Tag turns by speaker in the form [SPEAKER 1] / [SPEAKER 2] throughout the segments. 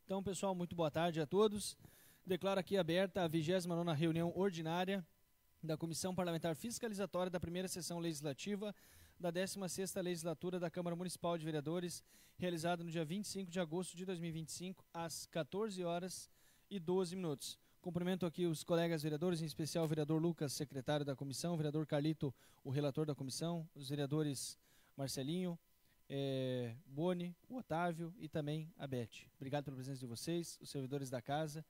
[SPEAKER 1] Então, pessoal, muito boa tarde a todos. Declaro aqui aberta a 29ª reunião ordinária da Comissão Parlamentar Fiscalizatória da primeira sessão legislativa da 16ª Legislatura da Câmara Municipal de Vereadores, realizada no dia 25 de agosto de 2025, às 14h12. Cumprimento aqui os colegas vereadores, em especial o vereador Lucas, secretário da comissão, o vereador Carlito, o relator da comissão, os vereadores Marcelinho, Boni, o Otávio e também a Beth. Obrigado pela presença de vocês, os servidores da casa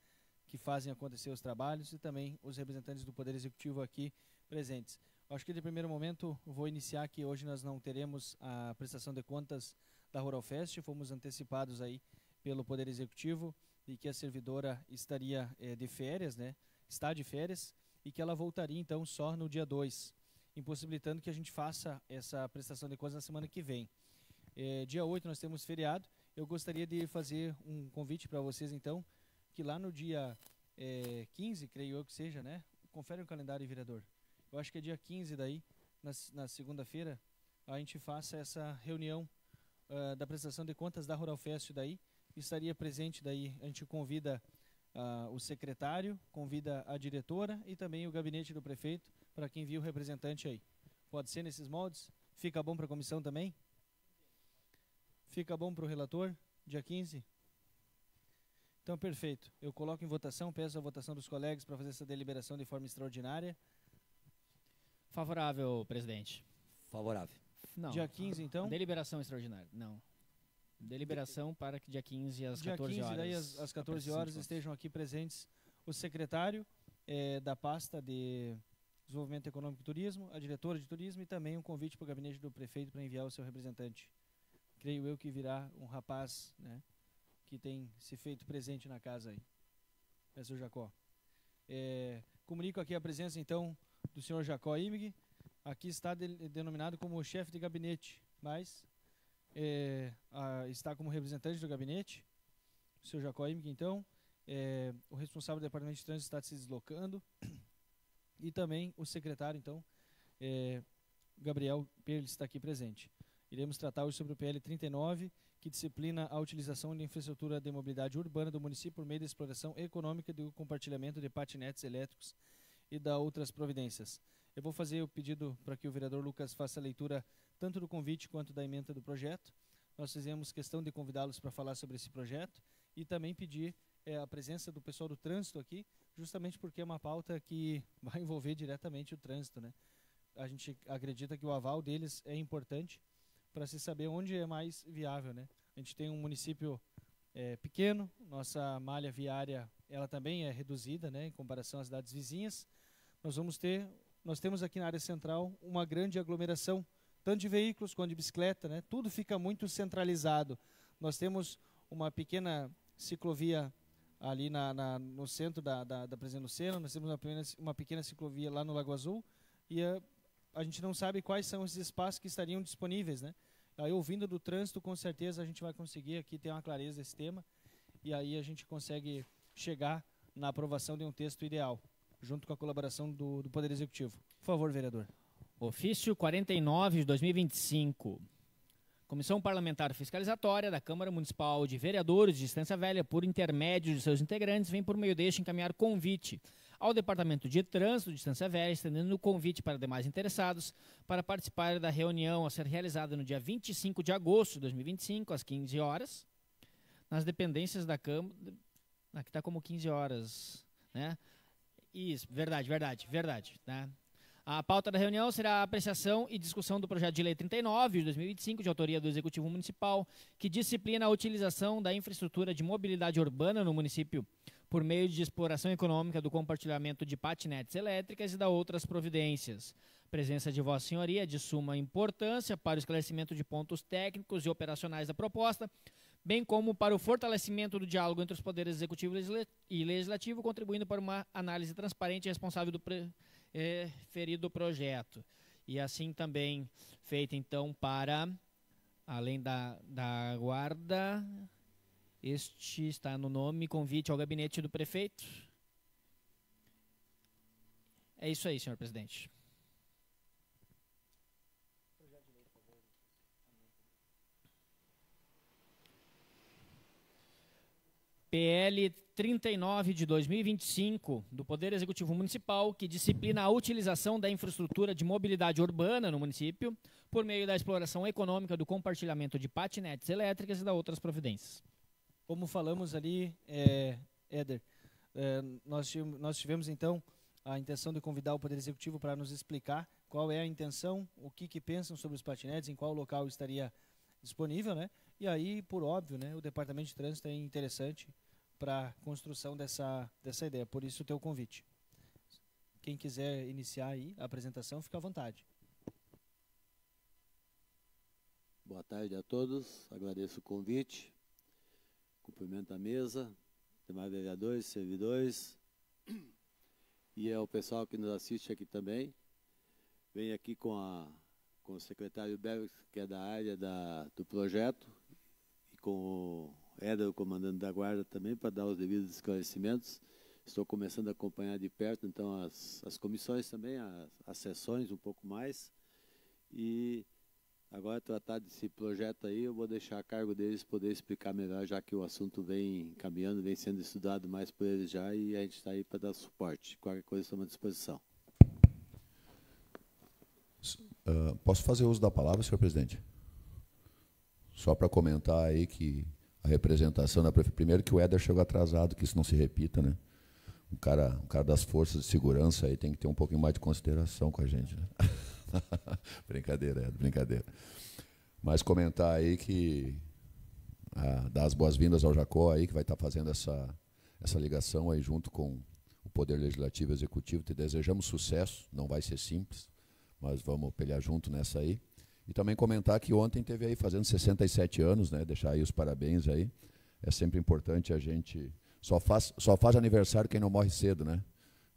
[SPEAKER 1] que fazem acontecer os trabalhos e também os representantes do Poder Executivo aqui presentes. Acho que de primeiro momento vou iniciar que hoje nós não teremos a prestação de contas da Rural Fest, fomos antecipados aí pelo Poder Executivo e que a servidora estaria de férias, né? Está de férias e que ela voltaria então só no dia 2, impossibilitando que a gente faça essa prestação de contas na semana que vem. Dia 8 nós temos feriado. Eu gostaria de fazer um convite para vocês então, que lá no dia 15, creio eu que seja, né? Confere o calendário, vereador. Eu acho que é dia 15 daí, na segunda-feira, a gente faça essa reunião da prestação de contas da Rural Fest daí. Estaria presente daí, a gente convida o secretário, convida a diretora e também o gabinete do prefeito, para quem viu o representante aí. Pode ser nesses moldes? Fica bom para a comissão também? Fica bom para o relator? Dia 15? Então, perfeito. Eu coloco em votação, peço a votação dos colegas para fazer essa deliberação de forma extraordinária.
[SPEAKER 2] Favorável, presidente.
[SPEAKER 3] Favorável.
[SPEAKER 1] Não. Dia 15, então?
[SPEAKER 2] Deliberação extraordinária, não. Deliberação para que dia 15 às 14 horas.
[SPEAKER 1] Dia 15, daí às 14 horas estejam aqui presentes o secretário da pasta de Desenvolvimento Econômico e Turismo, a diretora de Turismo e também um convite para o gabinete do prefeito para enviar o seu representante. Creio eu que virá um rapaz, né, que tem se feito presente na casa aí. Professor Jacó. Comunico aqui a presença, então, do senhor Jacó Imig. Aqui está denominado como chefe de gabinete, mas está como representante do gabinete. O senhor Jacó Imig, então. O responsável do Departamento de Trânsito está se deslocando. E também o secretário, então, Gabriel Perles, está aqui presente. Iremos tratar hoje sobre o PL 39, que disciplina a utilização de infraestrutura de mobilidade urbana do município por meio da exploração econômica do compartilhamento de patinetes elétricos e da outras providências. Eu vou fazer o pedido para que o vereador Lucas faça a leitura tanto do convite quanto da ementa do projeto. Nós fizemos questão de convidá-los para falar sobre esse projeto e também pedir a presença do pessoal do trânsito aqui, justamente porque é uma pauta que vai envolver diretamente o trânsito, né? A gente acredita que o aval deles é importante para se saber onde é mais viável, né? A gente tem um município pequeno, nossa malha viária ela também é reduzida, né, em comparação às cidades vizinhas. Nós temos aqui na área central uma grande aglomeração, tanto de veículos quanto de bicicleta, né? Tudo fica muito centralizado. Nós temos uma pequena ciclovia ali no centro da Presidente Lucena, nós temos uma pequena ciclovia lá no Lago Azul e a gente não sabe quais são esses espaços que estariam disponíveis, né? Aí, ouvindo do trânsito, com certeza a gente vai conseguir aqui ter uma clareza desse tema e aí a gente consegue chegar na aprovação de um texto ideal, junto com a colaboração do Poder Executivo. Por favor, vereador.
[SPEAKER 2] Ofício 49 de 2025. Comissão Parlamentar Fiscalizatória da Câmara Municipal de Vereadores de Estância Velha, por intermédio de seus integrantes, vem por meio deste encaminhar convite ao Departamento de Trânsito de Estância Velha, estendendo o convite para demais interessados para participar da reunião a ser realizada no dia 25 de agosto de 2025, às 15 horas, nas dependências da Câmara. Aqui está como 15 horas, né? Isso, verdade, né? A pauta da reunião será a apreciação e discussão do projeto de lei 39 de 2025, de autoria do Executivo Municipal, que disciplina a utilização da infraestrutura de mobilidade urbana no município por meio de exploração econômica do compartilhamento de patinetes elétricas e da outras providências. Presença de Vossa Senhoria é de suma importância para o esclarecimento de pontos técnicos e operacionais da proposta, bem como para o fortalecimento do diálogo entre os poderes executivo e legislativo, contribuindo para uma análise transparente e responsável do referido projeto. E assim também feita, então, para, além da guarda, este está no nome, convite ao gabinete do prefeito. É isso aí, senhor presidente. PL 39 de 2025 do Poder Executivo Municipal, que disciplina a utilização da infraestrutura de mobilidade urbana no município por meio da exploração econômica do compartilhamento de patinetes elétricas e da outras providências.
[SPEAKER 1] Como falamos ali, Éder, nós tivemos então a intenção de convidar o Poder Executivo para nos explicar qual é a intenção, o que pensam sobre os patinetes, em qual local estaria disponível, né? E aí, por óbvio, né, o Departamento de Trânsito é interessante para a construção dessa ideia, por isso o teu convite. Quem quiser iniciar aí a apresentação, fica à vontade.
[SPEAKER 3] Boa tarde a todos, agradeço o convite, cumprimento a mesa, demais vereadores, servidores e ao pessoal que nos assiste aqui também. Venho aqui com o secretário Beves, que é da área do projeto, e com o Éder, o comandante da guarda também, para dar os devidos esclarecimentos. Estou começando a acompanhar de perto, então, as comissões também, as sessões um pouco mais. E agora, tratar desse projeto aí, eu vou deixar a cargo deles poder explicar melhor, já que o assunto vem caminhando, vem sendo estudado mais por eles já, e a gente está aí para dar suporte. Qualquer coisa, estamos à disposição.
[SPEAKER 4] Posso fazer uso da palavra, senhor presidente? Só para comentar aí que a representação da prefeitura... Primeiro que o Éder chegou atrasado, que isso não se repita, né? Um cara das forças de segurança aí tem que ter um pouquinho mais de consideração com a gente, né? Brincadeira, Éder, brincadeira. Mas comentar aí que... dar as boas-vindas ao Jacó aí, que vai estar fazendo essa ligação aí junto com o Poder Legislativo e Executivo. Te desejamos sucesso, não vai ser simples, mas vamos pelear junto nessa aí. E também comentar que ontem teve aí fazendo 67 anos, né? Deixar aí os parabéns aí. É sempre importante a gente... Só faz aniversário quem não morre cedo, né?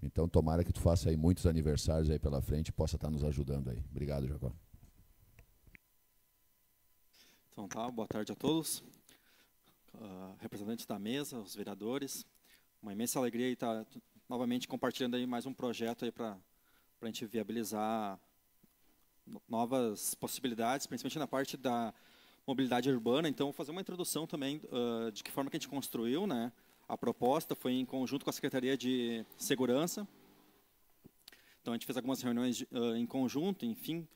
[SPEAKER 4] Então, tomara que tu faça aí muitos aniversários aí pela frente e possa estar nos ajudando aí. Obrigado, Jacó.
[SPEAKER 5] Então tá, boa tarde a todos. Representantes da mesa, os vereadores. Uma imensa alegria estar novamente compartilhando aí mais um projeto aí para a gente viabilizar novas possibilidades, principalmente na parte da mobilidade urbana. Então, vou fazer uma introdução também de que forma que a gente construiu, né? A proposta foi em conjunto com a Secretaria de Segurança. Então, a gente fez algumas reuniões em conjunto, enfim,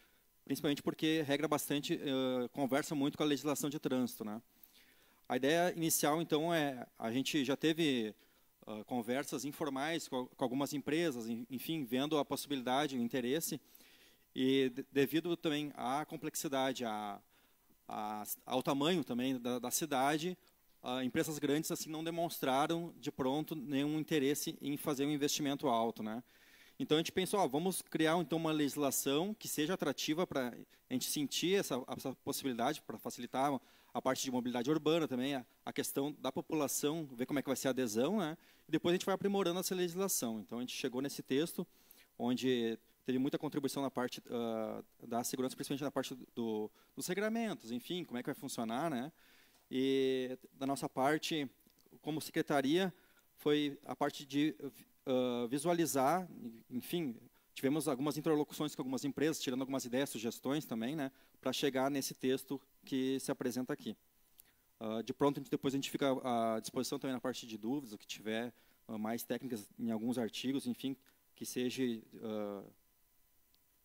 [SPEAKER 5] principalmente porque regra bastante, conversa muito com a legislação de trânsito, né? A ideia inicial, então, a gente já teve conversas informais com algumas empresas, enfim, vendo a possibilidade, o interesse. E devido também à complexidade, ao tamanho também da cidade, empresas grandes assim não demonstraram de pronto nenhum interesse em fazer um investimento alto, né? Então a gente pensou, vamos criar então uma legislação que seja atrativa para a gente sentir essa possibilidade, para facilitar a parte de mobilidade urbana também, a questão da população, ver como é que vai ser a adesão, né? E depois a gente vai aprimorando essa legislação. Então a gente chegou nesse texto onde teve muita contribuição na parte da segurança, principalmente na parte dos regramentos, enfim, como é que vai funcionar, né? E da nossa parte, como secretaria, foi a parte de visualizar, enfim, tivemos algumas interlocuções com algumas empresas, tirando algumas ideias, sugestões também, né, para chegar nesse texto que se apresenta aqui. De pronto, depois a gente fica à disposição também na parte de dúvidas, o que tiver mais técnicas em alguns artigos, enfim, que seja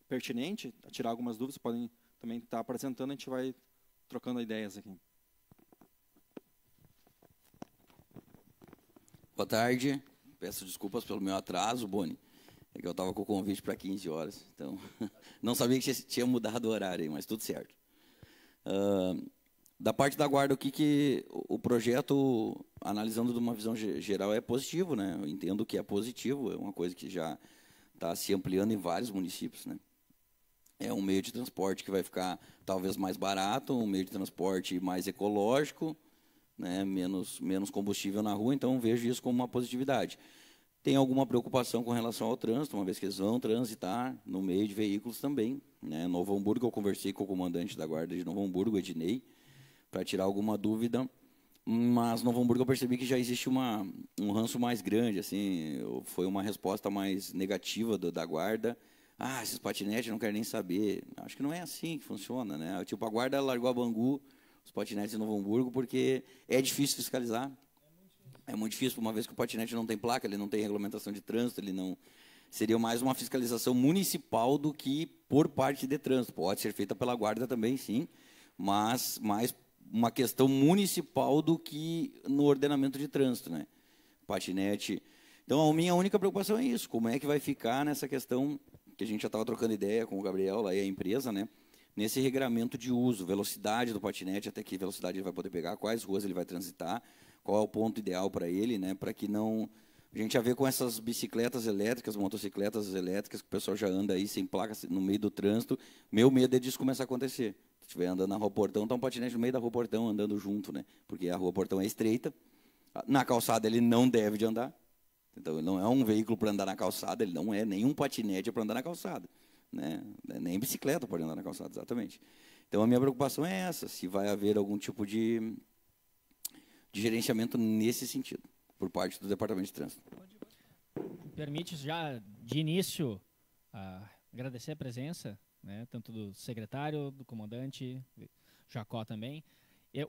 [SPEAKER 5] pertinente, a tirar algumas dúvidas, podem também estar apresentando, a gente vai trocando ideias aqui.
[SPEAKER 6] Boa tarde, peço desculpas pelo meu atraso, Boni, é que eu estava com o convite para 15 horas, então não sabia que tinha mudado o horário, mas tudo certo. Da parte da guarda, o que o projeto, analisando de uma visão geral, é positivo, né? Eu entendo que é positivo, é uma coisa que já está se ampliando em vários municípios, né? É um meio de transporte que vai ficar talvez mais barato, um meio de transporte mais ecológico, né, menos combustível na rua, então vejo isso como uma positividade. Tem alguma preocupação com relação ao trânsito, uma vez que eles vão transitar no meio de veículos também, né? Novo Hamburgo, eu conversei com o comandante da guarda de Novo Hamburgo, Ednei, para tirar alguma dúvida, mas Novo Hamburgo eu percebi que já existe um ranço mais grande, assim, foi uma resposta mais negativa da guarda. Esses patinetes não querem nem saber. Acho que não é assim que funciona, né? Tipo, a guarda largou a Bangu, os patinetes em Novo Hamburgo, porque é difícil fiscalizar. É muito difícil, uma vez que o patinete não tem placa, ele não tem regulamentação de trânsito, ele não... Seria mais uma fiscalização municipal do que por parte de trânsito. Pode ser feita pela guarda também, sim, mas mais uma questão municipal do que no ordenamento de trânsito, né? Patinete. Então, a minha única preocupação é isso, como é que vai ficar nessa questão que a gente já estava trocando ideia com o Gabriel lá e a empresa, né? Nesse regramento de uso, velocidade do patinete, até que velocidade ele vai poder pegar, quais ruas ele vai transitar, qual é o ponto ideal para ele, né? Para que não... A gente já vê com essas bicicletas elétricas, motocicletas elétricas, que o pessoal já anda aí sem placa no meio do trânsito. Meu medo é disso começar a acontecer. Se estiver andando na Rua Portão, está um patinete no meio da Rua Portão andando junto, né? Porque a Rua Portão é estreita. Na calçada ele não deve de andar. Então, ele não é um veículo para andar na calçada, ele não é nenhum patinete para andar na calçada. Né? Nem bicicleta pode andar na calçada, exatamente. Então, a minha preocupação é essa, se vai haver algum tipo de gerenciamento nesse sentido, por parte do Departamento de Trânsito.
[SPEAKER 2] Permite já, de início, agradecer a presença, né, tanto do secretário, do comandante, Jacó também.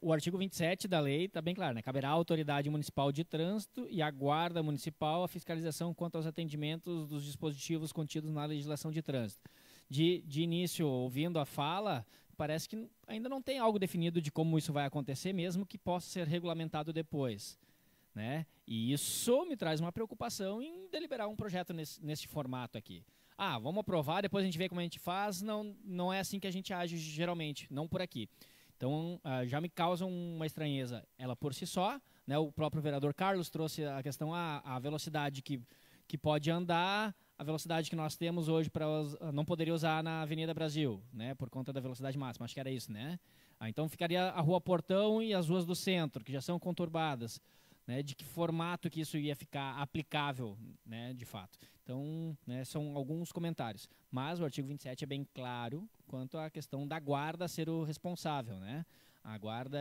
[SPEAKER 2] O artigo 27 da lei está bem claro, né? Caberá à autoridade municipal de trânsito e à guarda municipal a fiscalização quanto aos atendimentos dos dispositivos contidos na legislação de trânsito. De início, ouvindo a fala, parece que ainda não tem algo definido de como isso vai acontecer, mesmo que possa ser regulamentado depois, né? E isso me traz uma preocupação em deliberar um projeto nesse formato aqui. Vamos aprovar, depois a gente vê como a gente faz. Não é assim que a gente age geralmente, não por aqui. Então, já me causa uma estranheza ela por si só, né? O próprio vereador Carlos trouxe a questão, a velocidade que pode andar, a velocidade que nós temos hoje não poderia usar na Avenida Brasil, né? Por conta da velocidade máxima, acho que era isso, né? Então ficaria a Rua Portão e as ruas do centro, que já são conturbadas, né? De que formato que isso ia ficar aplicável, né? De fato. Então, né, são alguns comentários. Mas o artigo 27 é bem claro quanto à questão da guarda ser o responsável, né? A guarda...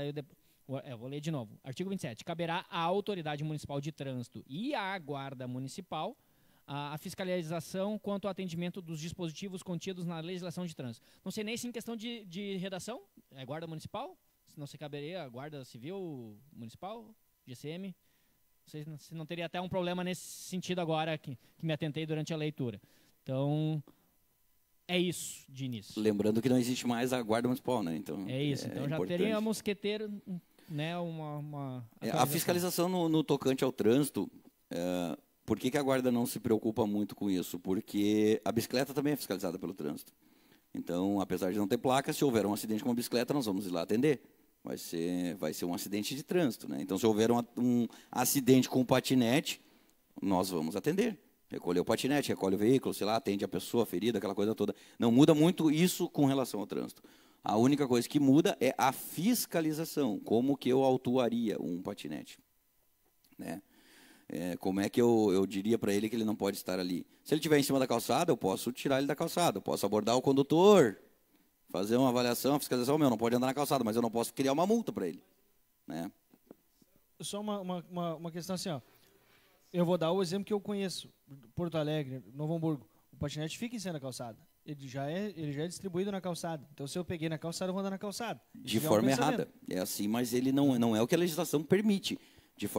[SPEAKER 2] Eu vou ler de novo. Artigo 27. Caberá à autoridade municipal de trânsito e à guarda municipal a fiscalização quanto ao atendimento dos dispositivos contidos na legislação de trânsito. Não sei nem se em questão de redação, é guarda municipal? Se não se caberia a guarda civil municipal, GCM? Se não teria até um problema nesse sentido agora que me atentei durante a leitura. Então, é isso de início.
[SPEAKER 6] Lembrando que não existe mais a guarda municipal, né? Então,
[SPEAKER 2] é isso. Então já
[SPEAKER 6] importante.
[SPEAKER 2] teríamos que ter, né,
[SPEAKER 6] a fiscalização no tocante ao trânsito, por que a guarda não se preocupa muito com isso? Porque a bicicleta também é fiscalizada pelo trânsito. Então, apesar de não ter placa, se houver um acidente com a bicicleta, nós vamos ir lá atender. Vai ser um acidente de trânsito, né? Então, se houver um acidente com o patinete, nós vamos atender. Recolher o patinete, recolhe o veículo, sei lá, atende a pessoa ferida, aquela coisa toda. Não muda muito isso com relação ao trânsito. A única coisa que muda é a fiscalização. Como que eu autuaria um patinete? Né? Como é que eu diria para ele que ele não pode estar ali? Se ele estiver em cima da calçada, eu posso tirar ele da calçada. Eu posso abordar o condutor, fazer uma avaliação, uma fiscalização, não pode andar na calçada, mas eu não posso criar uma multa para ele. Né?
[SPEAKER 1] Só uma questão assim, ó. Eu vou dar o exemplo que eu conheço. Porto Alegre, Novo Hamburgo. O patinete fica em cima da calçada. Ele já é distribuído na calçada. Então, se eu peguei na calçada, eu vou andar na calçada.
[SPEAKER 6] De forma errada. É assim, mas ele não é o que a legislação permite.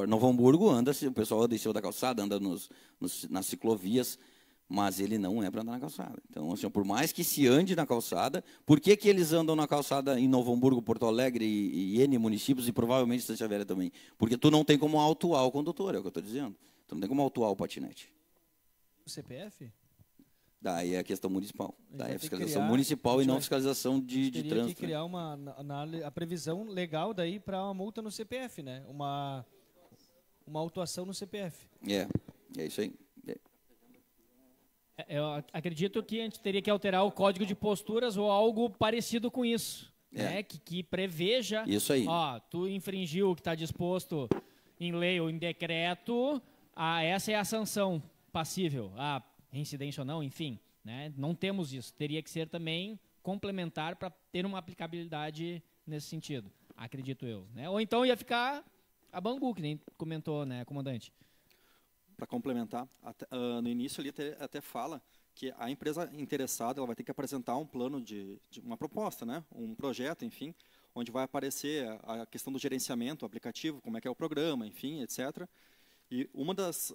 [SPEAKER 6] Novo Hamburgo o pessoal anda em cima da calçada, anda nas ciclovias, mas ele não é para andar na calçada. Então, assim, por mais que se ande na calçada, por que eles andam na calçada em Novo Hamburgo, Porto Alegre e N municípios e provavelmente Estância Velha também? Porque tu não tem como autuar o condutor, é o que eu estou dizendo. Tu não tem como autuar o patinete.
[SPEAKER 1] O CPF?
[SPEAKER 6] Daí é a questão municipal. Daí é a fiscalização
[SPEAKER 1] criar,
[SPEAKER 6] municipal e não fiscalização de trânsito.
[SPEAKER 1] Teria que criar a previsão legal daí para uma multa no CPF, né? Uma autuação no CPF.
[SPEAKER 6] É isso aí.
[SPEAKER 2] Eu acredito que a gente teria que alterar o código de posturas ou algo parecido com isso. Né? Que preveja...
[SPEAKER 6] Isso aí.
[SPEAKER 2] Tu infringiu o que está disposto em lei ou em decreto, essa é a sanção passível. Reincidência ou não, enfim. Né? Não temos isso. Teria que ser também complementar para ter uma aplicabilidade nesse sentido, acredito eu. Né? Ou então ia ficar a Bangu, que nem comentou, né, comandante?
[SPEAKER 5] Para complementar, no início ali até fala que a empresa interessada ela vai ter que apresentar um plano de uma proposta, né, um projeto, enfim, onde vai aparecer a questão do gerenciamento, o aplicativo, como é que é o programa, enfim, etc. E uma das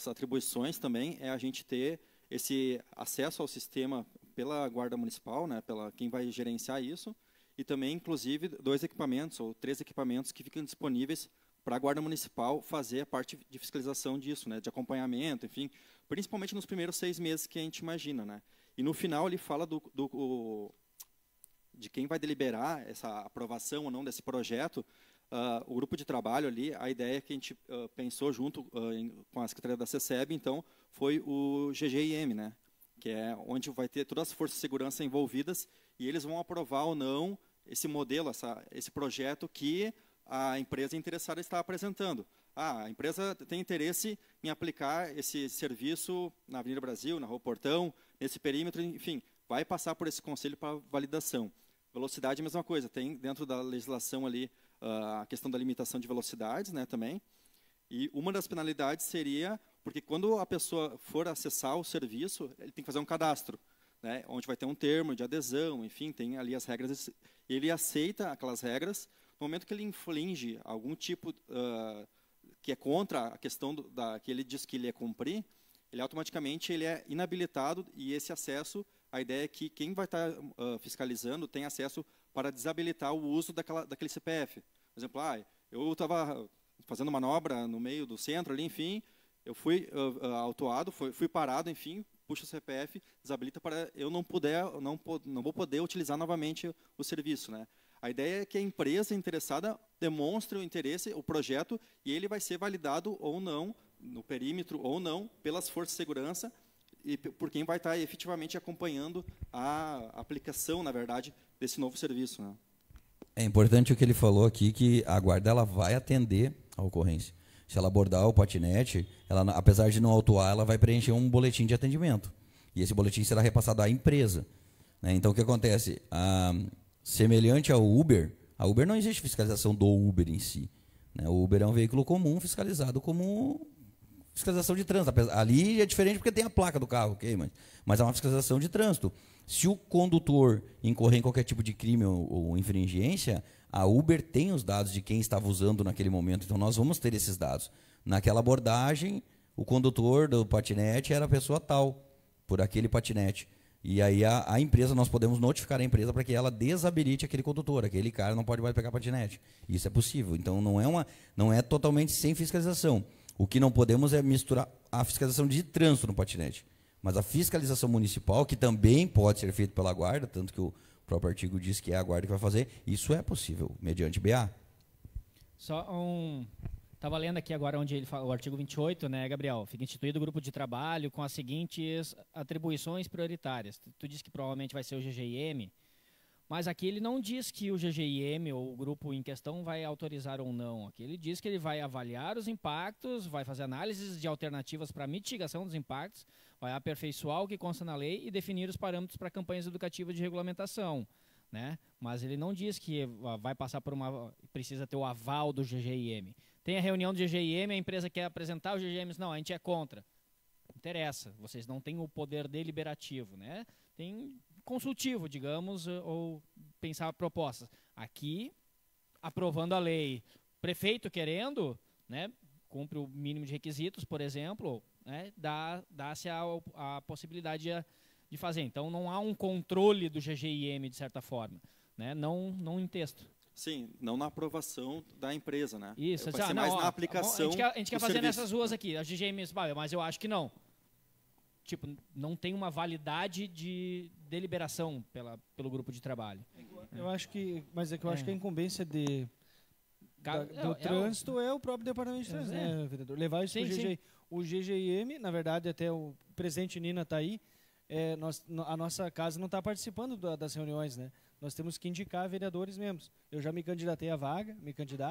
[SPEAKER 5] atribuições também é a gente ter esse acesso ao sistema pela Guarda Municipal, né, pela quem vai gerenciar isso, e também, inclusive, 2 equipamentos ou 3 equipamentos que ficam disponíveis para a Guarda Municipal fazer a parte de fiscalização disso, né, de acompanhamento, enfim, principalmente nos primeiros 6 meses que a gente imagina, né. E no final ele fala de quem vai deliberar essa aprovação ou não desse projeto. O grupo de trabalho ali, a ideia que a gente pensou junto com a Secretaria da CECEB, então, foi o GGIM, né, que é onde vai ter todas as forças de segurança envolvidas e eles vão aprovar ou não esse modelo, esse projeto que a empresa interessada está apresentando. A empresa tem interesse em aplicar esse serviço na Avenida Brasil, na Rua Portão, nesse perímetro, enfim, vai passar por esse conselho para validação. Velocidade é a mesma coisa, tem dentro da legislação ali a questão da limitação de velocidades, né, também. E uma das penalidades seria, porque quando a pessoa for acessar o serviço, ele tem que fazer um cadastro, né, onde vai ter um termo de adesão, enfim, tem ali as regras. Ele aceita aquelas regras. No momento que ele infringe algum tipo que é contra a questão que ele diz que ele ia cumprir, ele automaticamente ele é inabilitado e esse acesso, a ideia é que quem vai estar fiscalizando tem acesso para desabilitar o uso daquele CPF. Por exemplo, eu estava fazendo manobra no meio do centro ali, enfim, eu fui autuado, fui parado, enfim, puxa o CPF, desabilita para eu não vou poder utilizar novamente o serviço, né? A ideia é que a empresa interessada demonstre o interesse, o projeto, e ele vai ser validado ou não, no perímetro ou não, pelas forças de segurança e por quem vai estar efetivamente acompanhando a aplicação, na verdade, desse novo serviço, né?
[SPEAKER 7] É importante o que ele falou aqui, que a guarda ela vai atender a ocorrência. Se ela abordar o patinete, ela, apesar de não autuar, ela vai preencher um boletim de atendimento. E esse boletim será repassado à empresa, né? Então, o que acontece? Semelhante ao Uber, a Uber não existe fiscalização do Uber em si, né? O Uber é um veículo comum, fiscalizado como fiscalização de trânsito. Ali é diferente porque tem a placa do carro, ok? Mas é uma fiscalização de trânsito. Se o condutor incorrer em qualquer tipo de crime ou infringência, a Uber tem os dados de quem estava usando naquele momento. Então, nós vamos ter esses dados. Naquela abordagem, o condutor do patinete era a pessoa tal, por aquele patinete. E aí a empresa, nós podemos notificar a empresa para que ela desabilite aquele condutor. Aquele cara não pode mais pegar patinete. Isso é possível. Então, não é totalmente sem fiscalização. O que não podemos é misturar a fiscalização de trânsito no patinete. Mas a fiscalização municipal, que também pode ser feita pela guarda, tanto que o próprio artigo diz que é a guarda que vai fazer, isso é possível, mediante BA.
[SPEAKER 2] Só estava lendo aqui agora onde ele fala, o artigo 28, né, Gabriel? Fica instituído o grupo de trabalho com as seguintes atribuições prioritárias. Tu disse que provavelmente vai ser o GGIM, mas aqui ele não diz que o GGIM ou o grupo em questão vai autorizar ou não. Aqui ele diz que ele vai avaliar os impactos, vai fazer análises de alternativas para mitigação dos impactos, vai aperfeiçoar o que consta na lei e definir os parâmetros para campanhas educativas de regulamentação, né? Mas ele não diz que vai passar por precisa ter o aval do GGIM. Tem a reunião do GGIM, a empresa quer apresentar o GGIM, não, a gente é contra. Não interessa, vocês não têm o poder deliberativo, né? Tem consultivo, digamos, ou pensar propostas. Aqui, aprovando a lei, prefeito querendo, né, cumpre o mínimo de requisitos, por exemplo, né, dá-se a possibilidade de fazer. Então, não há um controle do GGIM, de certa forma, né, não em texto.
[SPEAKER 5] Sim, não na aprovação da empresa, né?
[SPEAKER 2] Isso,
[SPEAKER 5] vai ser mais na aplicação.
[SPEAKER 2] A gente quer fazer nessas ruas aqui, a GGIM, mas eu acho que não. Tipo, não tem uma validade de deliberação pelo grupo de trabalho.
[SPEAKER 1] Eu acho que, mas é que eu acho que a incumbência do trânsito é o próprio departamento de trânsito, né, vereador? Levar isso para o GGIM. O GGIM, na verdade, até o presidente Nina está aí, a nossa casa não está participando das reuniões, né? Nós temos que indicar vereadores membros. Eu já me candidatei à vaga,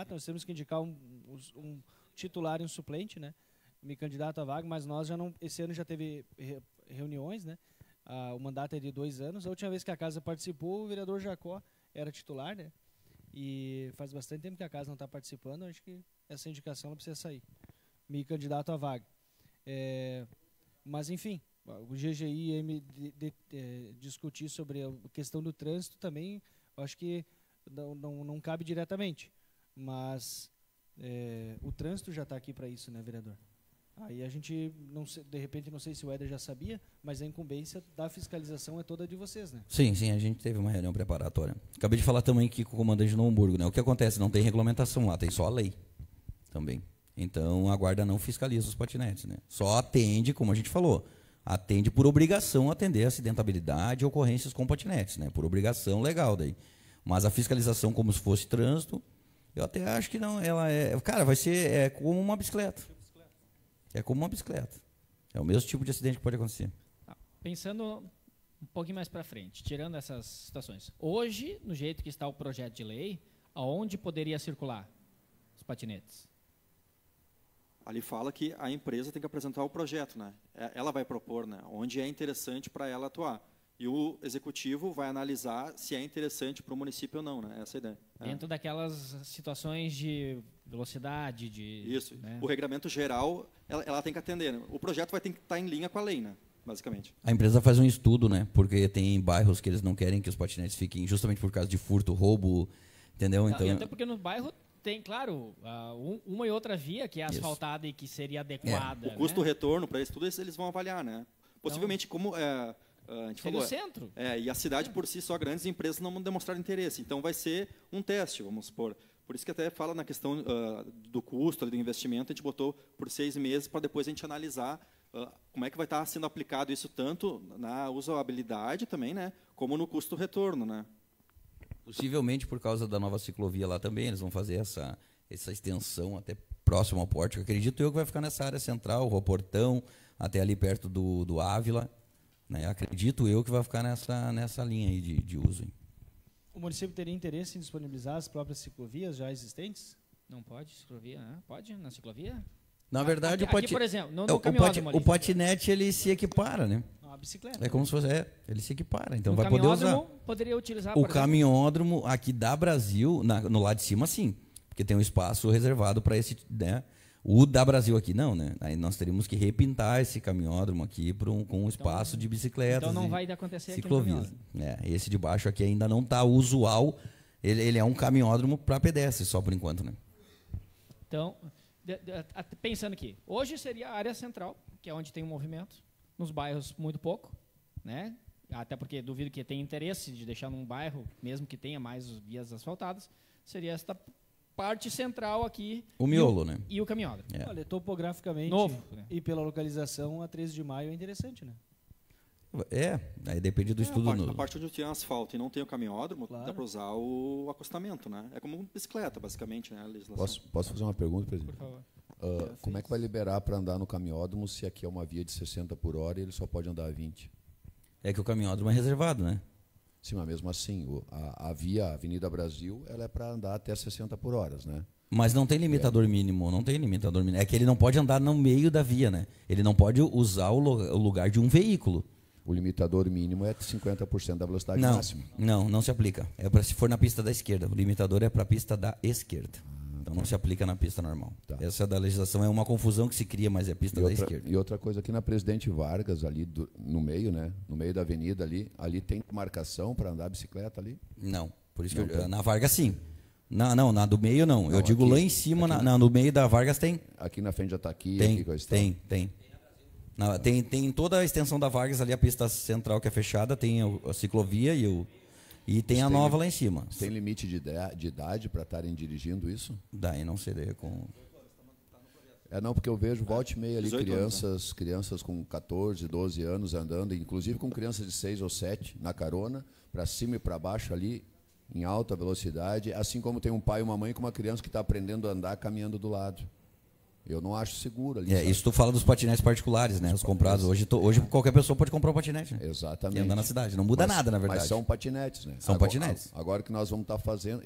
[SPEAKER 1] nós temos que indicar um titular e um suplente, né? Me candidato à vaga, mas nós já não, esse ano já teve reuniões, né? O mandato é de 2 anos. A última vez que a casa participou, o vereador Jacó era titular, né? E faz bastante tempo que a casa não está participando, acho que essa indicação não precisa sair. Me candidato à vaga. Mas, enfim, o GGIM discutir sobre a questão do trânsito também, acho que não cabe diretamente. Mas o trânsito já está aqui para isso, né, vereador? Aí a gente, de repente, não sei se o Éder já sabia, mas a incumbência da fiscalização é toda de vocês, né?
[SPEAKER 7] Sim, a gente teve uma reunião preparatória. Acabei de falar também aqui com o comandante de Novo Hamburgo, né? O que acontece? Não tem regulamentação lá, tem só a lei também. Então a guarda não fiscaliza os patinetes, né? Só atende, como a gente falou, atende por obrigação atender acidentabilidade e ocorrências com patinetes, né? Por obrigação legal daí. Mas a fiscalização como se fosse trânsito, eu até acho que não, cara, vai ser como uma bicicleta. É como uma bicicleta. É o mesmo tipo de acidente que pode acontecer.
[SPEAKER 2] Pensando um pouquinho mais para frente, tirando essas situações. Hoje, no jeito que está o projeto de lei, aonde poderia circular os patinetes?
[SPEAKER 5] Ali fala que a empresa tem que apresentar o projeto, né? Ela vai propor, né, onde é interessante para ela atuar. E o executivo vai analisar se é interessante para o município ou não, né? Essa é a ideia.
[SPEAKER 2] Dentro daquelas situações de velocidade,
[SPEAKER 5] Isso.
[SPEAKER 2] Né?
[SPEAKER 5] O regramento geral, ela tem que atender, né? O projeto vai ter que estar em linha com a lei, né? Basicamente.
[SPEAKER 7] A empresa faz um estudo, né? Porque tem bairros que eles não querem que os patinetes fiquem justamente por causa de furto, roubo, entendeu? Então,
[SPEAKER 2] e até porque no bairro tem, claro, uma e outra via que é asfaltada e que seria adequada.
[SPEAKER 5] O custo-retorno para isso tudo eles vão avaliar, né? Possivelmente, como a gente falou,
[SPEAKER 2] o centro.
[SPEAKER 5] E a cidade por si só, grandes empresas não vão demonstrar interesse. Então vai ser um teste, vamos supor. Por isso que até fala na questão do custo, do investimento, a gente botou por 6 meses para depois a gente analisar como é que vai estar sendo aplicado isso tanto na usabilidade também, né, como no custo-retorno, né?
[SPEAKER 7] Possivelmente por causa da nova ciclovia lá também, eles vão fazer essa extensão até próximo ao pórtico. Acredito eu que vai ficar nessa área central, Rua Portão, até ali perto do Ávila. Né? Acredito eu que vai ficar nessa linha aí de uso. Hein?
[SPEAKER 1] O município teria interesse em disponibilizar as próprias ciclovias já existentes?
[SPEAKER 2] Não pode, ciclovia, né? Pode na ciclovia?
[SPEAKER 7] Na verdade,
[SPEAKER 2] aqui, por exemplo,
[SPEAKER 7] o patinete ele se equipara, né?
[SPEAKER 1] A bicicleta.
[SPEAKER 7] É como se fosse, ele se equipara, então
[SPEAKER 2] o
[SPEAKER 7] vai poder usar.
[SPEAKER 2] Poderia utilizar,
[SPEAKER 7] o caminhódromo aqui da Brasil, no lado de cima, sim, porque tem um espaço reservado para esse, né? O da Brasil aqui não, né? Aí nós teríamos que repintar esse caminhódromo aqui com um espaço de bicicletas.
[SPEAKER 2] Então não vai acontecer
[SPEAKER 7] ciclovias. Aqui no esse de baixo aqui ainda não está usual. Ele é um caminhódromo para pedestres só por enquanto, né?
[SPEAKER 2] Então, pensando aqui, hoje seria a área central, que é onde tem um movimento, nos bairros muito pouco, né? Até porque duvido que tenha interesse de deixar num bairro, mesmo que tenha mais vias asfaltadas, seria esta parte central aqui.
[SPEAKER 7] O miolo, né?
[SPEAKER 2] E o caminhódromo.
[SPEAKER 1] Olha, topograficamente
[SPEAKER 2] novo, né?
[SPEAKER 1] E pela localização, a 13 de maio é interessante, né?
[SPEAKER 7] Aí depende do estudo.
[SPEAKER 5] A parte onde tem asfalto e não tem o caminhódromo, dá para usar o acostamento, né? É como uma bicicleta, basicamente, né? A legislação.
[SPEAKER 4] Posso fazer uma pergunta, presidente?
[SPEAKER 2] Por favor.
[SPEAKER 4] Como é que vai liberar para andar no caminhódromo se aqui é uma via de 60 por hora e ele só pode andar a 20?
[SPEAKER 7] É que o caminhódromo é reservado, né?
[SPEAKER 4] Sim, mas mesmo assim, a via Avenida Brasil, ela é para andar até 60 por hora, né?
[SPEAKER 7] Mas não tem limitador mínimo, não tem limitador mínimo. É que ele não pode andar no meio da via, né? Ele não pode usar o lugar de um veículo.
[SPEAKER 4] O limitador mínimo é 50% da velocidade máxima.
[SPEAKER 7] Não se aplica. É para se for na pista da esquerda. O limitador é para a pista da esquerda. Então não se aplica na pista normal.
[SPEAKER 4] Tá.
[SPEAKER 7] Essa da legislação é uma confusão que se cria, mas é a pista da esquerda.
[SPEAKER 4] E outra coisa, aqui na Presidente Vargas, ali no meio, né? No meio da avenida ali tem marcação para andar a bicicleta ali?
[SPEAKER 7] Não. Por isso que na Vargas sim. Não, na do meio não. Eu digo
[SPEAKER 4] aqui,
[SPEAKER 7] lá em cima, no meio da Vargas tem.
[SPEAKER 4] Aqui na frente já está aqui.
[SPEAKER 7] Tem,
[SPEAKER 4] aqui coisa
[SPEAKER 7] tem. Tem toda a extensão da Vargas ali, a pista central que é fechada, tem a ciclovia e tem a nova lá em cima.
[SPEAKER 4] Tem limite de idade para estarem dirigindo isso?
[SPEAKER 7] Daí não sei, daí com...
[SPEAKER 4] Não, porque eu vejo volta e meia ali
[SPEAKER 5] 18 anos,
[SPEAKER 4] crianças com 14, 12 anos andando, inclusive com crianças de 6 ou 7 na carona, para cima e para baixo ali, em alta velocidade, assim como tem um pai e uma mãe com uma criança que está aprendendo a andar caminhando do lado. Eu não acho seguro ali.
[SPEAKER 7] Isso tu fala dos patinetes particulares, né? Os comprados. Hoje qualquer pessoa pode comprar um patinete, né?
[SPEAKER 4] Exatamente.
[SPEAKER 7] E andar na cidade. Não muda nada, na verdade.
[SPEAKER 4] Mas são patinetes, né?
[SPEAKER 7] São patinetes.
[SPEAKER 4] Agora que nós vamos estar fazendo,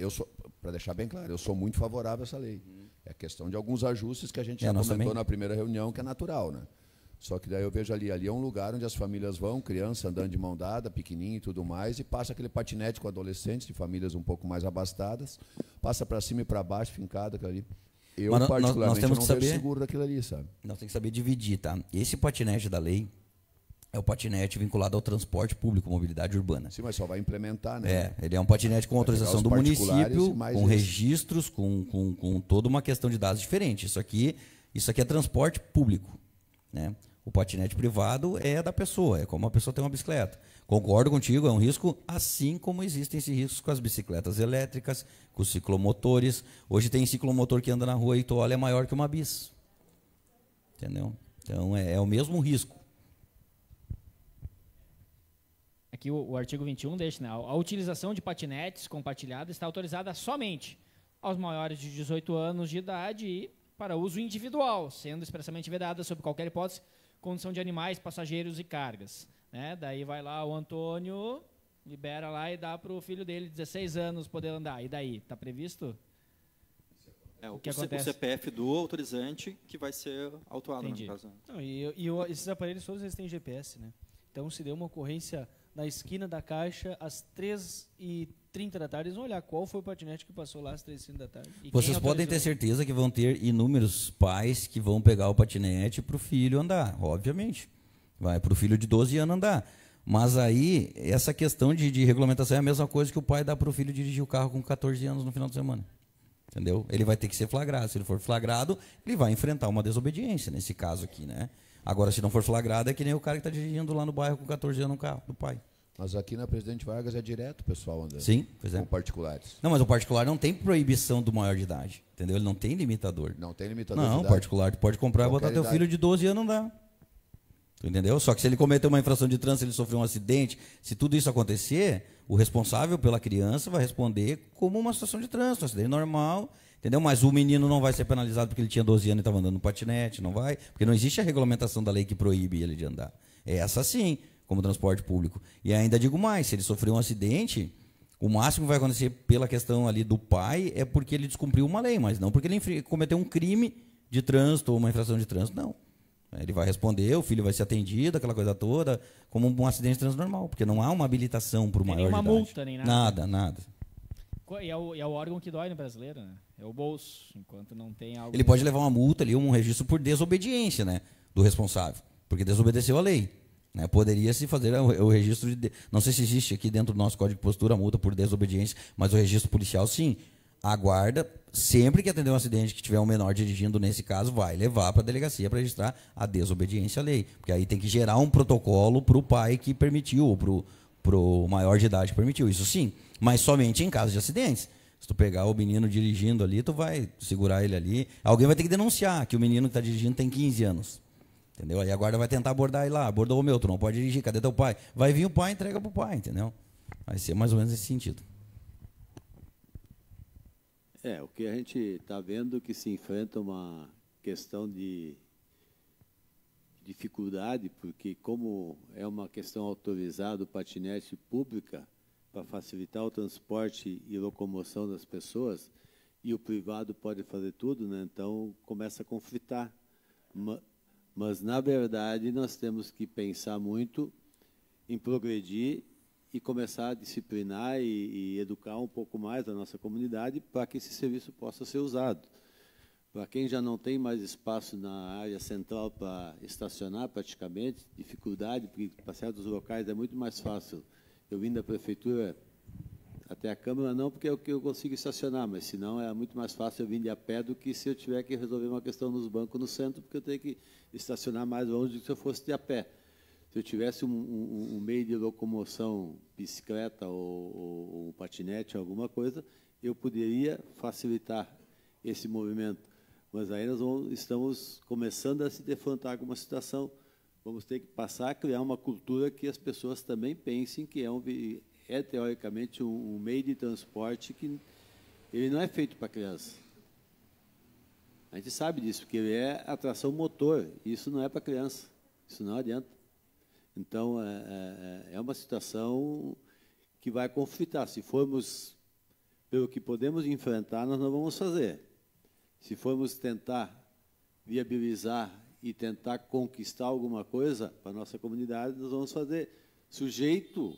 [SPEAKER 4] para deixar bem claro, eu sou muito favorável a essa lei. É questão de alguns ajustes que a gente já comentou na primeira reunião, que é natural, né? Só que daí eu vejo ali é um lugar onde as famílias vão, criança andando de mão dada, pequenininho e tudo mais, e passa aquele patinete com adolescentes de famílias um pouco mais abastadas, passa para cima e para baixo, fincado ali. Eu, particularmente,
[SPEAKER 7] nós temos
[SPEAKER 4] não
[SPEAKER 7] que saber,
[SPEAKER 4] vejo seguro daquilo ali, sabe?
[SPEAKER 7] Nós temos que saber dividir, tá? Esse patinete da lei, é o patinete vinculado ao transporte público, mobilidade urbana.
[SPEAKER 4] Sim, mas só vai implementar, né?
[SPEAKER 7] Ele é um patinete com autorização do município, com registros, com toda uma questão de dados diferente. Isso aqui é transporte público, né? O patinete privado é da pessoa, é como a pessoa tem uma bicicleta. Concordo contigo, é um risco, assim como existem esses riscos com as bicicletas elétricas, com os ciclomotores. Hoje tem ciclomotor que anda na rua e tu olha, é maior que uma bis. Entendeu? Então, é o mesmo risco.
[SPEAKER 2] Aqui o artigo 21 deixa, né? A utilização de patinetes compartilhados está autorizada somente aos maiores de 18 anos de idade e para uso individual, sendo expressamente vedada, sob qualquer hipótese, condução de animais, passageiros e cargas. Né? Daí vai lá o Antônio, libera lá e dá para o filho dele, 16 anos, poder andar. E daí? Está previsto?
[SPEAKER 5] O
[SPEAKER 2] que acontece?
[SPEAKER 5] O CPF do autorizante que vai ser autuado, no caso.
[SPEAKER 1] Não, esses aparelhos todos eles têm GPS, né? Então, se der uma ocorrência na esquina da caixa, às 3h30 da tarde, eles vão olhar qual foi o patinete que passou lá às 3h30 da tarde.
[SPEAKER 7] Vocês podem ter certeza que vão ter inúmeros pais que vão pegar o patinete para o filho andar, obviamente. Vai para o filho de 12 anos andar. Mas aí, essa questão de regulamentação é a mesma coisa que o pai dá para o filho dirigir o carro com 14 anos no final de semana. Entendeu? Ele vai ter que ser flagrado. Se ele for flagrado, ele vai enfrentar uma desobediência, nesse caso aqui, né? Agora, se não for flagrado, é que nem o cara que está dirigindo lá no bairro com 14 anos no carro do pai.
[SPEAKER 4] Mas aqui na Presidente Vargas é direto o pessoal andando.
[SPEAKER 7] Sim, pois é.
[SPEAKER 4] Com particulares.
[SPEAKER 7] Não, mas o particular não tem proibição do maior de idade, entendeu? Ele não tem limitador.
[SPEAKER 4] Não tem limitador
[SPEAKER 7] de idade. Não, o particular tu pode comprar e botar teu filho de 12 anos andar. Tu entendeu? Só que se ele cometer uma infração de trânsito, ele sofreu um acidente, se tudo isso acontecer, o responsável pela criança vai responder como uma situação de trânsito, um acidente normal. Entendeu? Mas o menino não vai ser penalizado porque ele tinha 12 anos e estava andando no patinete, não vai, porque não existe a regulamentação da lei que proíbe ele de andar. É essa sim, como transporte público. E ainda digo mais, se ele sofreu um acidente, o máximo que vai acontecer pela questão ali do pai é porque ele descumpriu uma lei, mas não porque ele cometeu um crime de trânsito ou uma infração de trânsito, não. Ele vai responder, o filho vai ser atendido, aquela coisa toda, como um acidente de trânsito normal, porque não há uma habilitação para o maior de idade.
[SPEAKER 2] Nem uma multa, nem nada.
[SPEAKER 7] Nada.
[SPEAKER 2] E é o órgão que dói no brasileiro, né? É o bolso, enquanto não tem algo...
[SPEAKER 7] Ele pode levar uma multa ali, um registro por desobediência, né, do responsável, porque desobedeceu a lei. Né? Poderia-se fazer o registro de... Não sei se existe aqui dentro do nosso Código de Postura a multa por desobediência, mas o registro policial, sim. A guarda, sempre que atender um acidente que tiver um menor dirigindo, nesse caso, vai levar para a delegacia para registrar a desobediência à lei. Porque aí tem que gerar um protocolo para o pai que permitiu, ou para o maior de idade que permitiu. Isso sim, mas somente em caso de acidentes. Se tu pegar o menino dirigindo ali, tu vai segurar ele ali. Alguém vai ter que denunciar que o menino que está dirigindo tem 15 anos. Entendeu? Aí a guarda vai tentar abordar ele lá. Abordou o meu, tu não pode dirigir, cadê teu pai? Vai vir o pai e entrega pro pai, entendeu? Vai ser mais ou menos nesse sentido.
[SPEAKER 3] O que a gente está vendo que se enfrenta uma questão de dificuldade, porque como é uma questão autorizada, o patinete pública, para facilitar o transporte e locomoção das pessoas, e o privado pode fazer tudo, né? Então começa a conflitar. Mas, na verdade, nós temos que pensar muito em progredir e começar a disciplinar e educar um pouco mais a nossa comunidade para que esse serviço possa ser usado. Para quem já não tem mais espaço na área central para estacionar, praticamente, dificuldade, porque para certos locais é muito mais fácil. Eu vim da prefeitura até a Câmara, não porque é o que eu consigo estacionar, mas senão é muito mais fácil eu vir de a pé do que se eu tiver que resolver uma questão nos bancos no centro, porque eu tenho que estacionar mais longe do que se eu fosse de a pé. Se eu tivesse um meio de locomoção, bicicleta ou patinete, alguma coisa, eu poderia facilitar esse movimento. Mas aí nós estamos começando a se defrontar com uma situação. Vamos ter que passar a criar uma cultura que as pessoas também pensem que é teoricamente um meio de transporte que ele não é feito para criança. A gente sabe disso, porque ele é atração motor, e isso não é para criança, isso não adianta. Então, é uma situação que vai conflitar. Se formos pelo que podemos enfrentar, nós não vamos fazer. Se formos tentar viabilizar e tentar conquistar alguma coisa para a nossa comunidade, nós vamos fazer sujeito,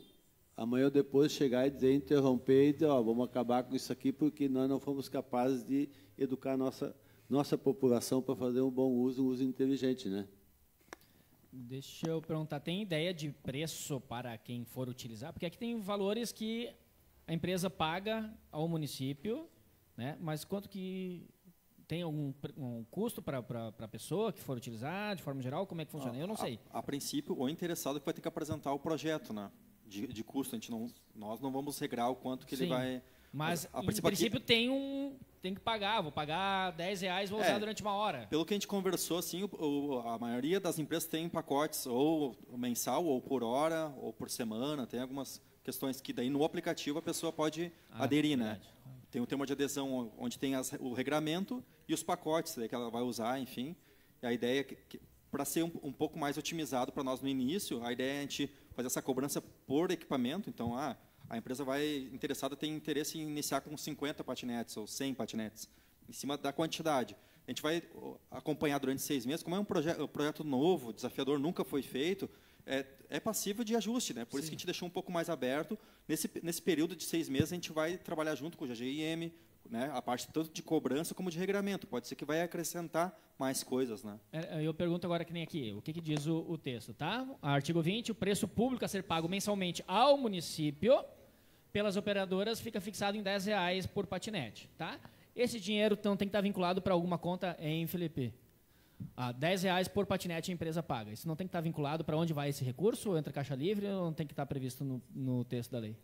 [SPEAKER 3] amanhã ou depois chegar e dizer, interromper e dizer, vamos acabar com isso aqui porque nós não fomos capazes de educar a nossa população para fazer um bom uso, um uso inteligente, né?
[SPEAKER 2] Deixa eu perguntar, tem ideia de preço para quem for utilizar? Porque aqui tem valores que a empresa paga ao município, né? Mas quanto que tem um custo para a pessoa que for utilizar, de forma geral? Como é que funciona? Eu não sei.
[SPEAKER 5] A princípio, o interessado vai ter que apresentar o projeto, né? De custo. Nós não vamos regrar o quanto que ele vai...
[SPEAKER 2] Mas,
[SPEAKER 5] a
[SPEAKER 2] em
[SPEAKER 5] princípio
[SPEAKER 2] princípio, tem que pagar. Vou pagar R$10, vou usar durante uma hora.
[SPEAKER 5] Pelo que a gente conversou, assim, a maioria das empresas tem pacotes ou mensal, ou por hora, ou por semana. Tem algumas questões que daí no aplicativo a pessoa pode aderir, né? Tem o termo de adesão onde tem o regramento e os pacotes daí que ela vai usar, enfim. E a ideia é que para ser um pouco mais otimizado para nós no início, a ideia é a gente fazer essa cobrança por equipamento. Então, a empresa tem interesse em iniciar com 50 patinetes ou 100 patinetes, em cima da quantidade. A gente vai acompanhar durante 6 meses. Como é um projeto novo, desafiador, nunca foi feito, é passível de ajuste, né? Por isso que a gente deixou um pouco mais aberto. Nesse período de 6 meses, a gente vai trabalhar junto com o GGIM, né? A parte tanto de cobrança como de regramento. Pode ser que vai acrescentar mais coisas, né?
[SPEAKER 2] Eu pergunto agora que nem aqui, o que diz o texto, tá? Artigo 20, o preço público a ser pago mensalmente ao município pelas operadoras fica fixado em R$10 por patinete, tá? Esse dinheiro então tem que estar vinculado para alguma conta em Felipe. R$10 por patinete a empresa paga. Isso não tem que estar vinculado para onde vai esse recurso? Ou entra caixa livre ou não tem que estar previsto no texto da lei?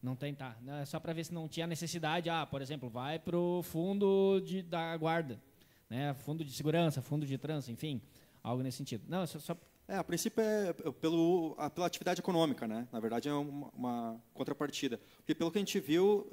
[SPEAKER 2] Não tem, tá. É só para ver se não tinha necessidade. Por exemplo, vai para o fundo da guarda, né? Fundo de segurança, fundo de trânsito, enfim, algo nesse sentido. Não, só...
[SPEAKER 5] A princípio é pela atividade econômica, né? Na verdade é uma contrapartida. Porque pelo que a gente viu,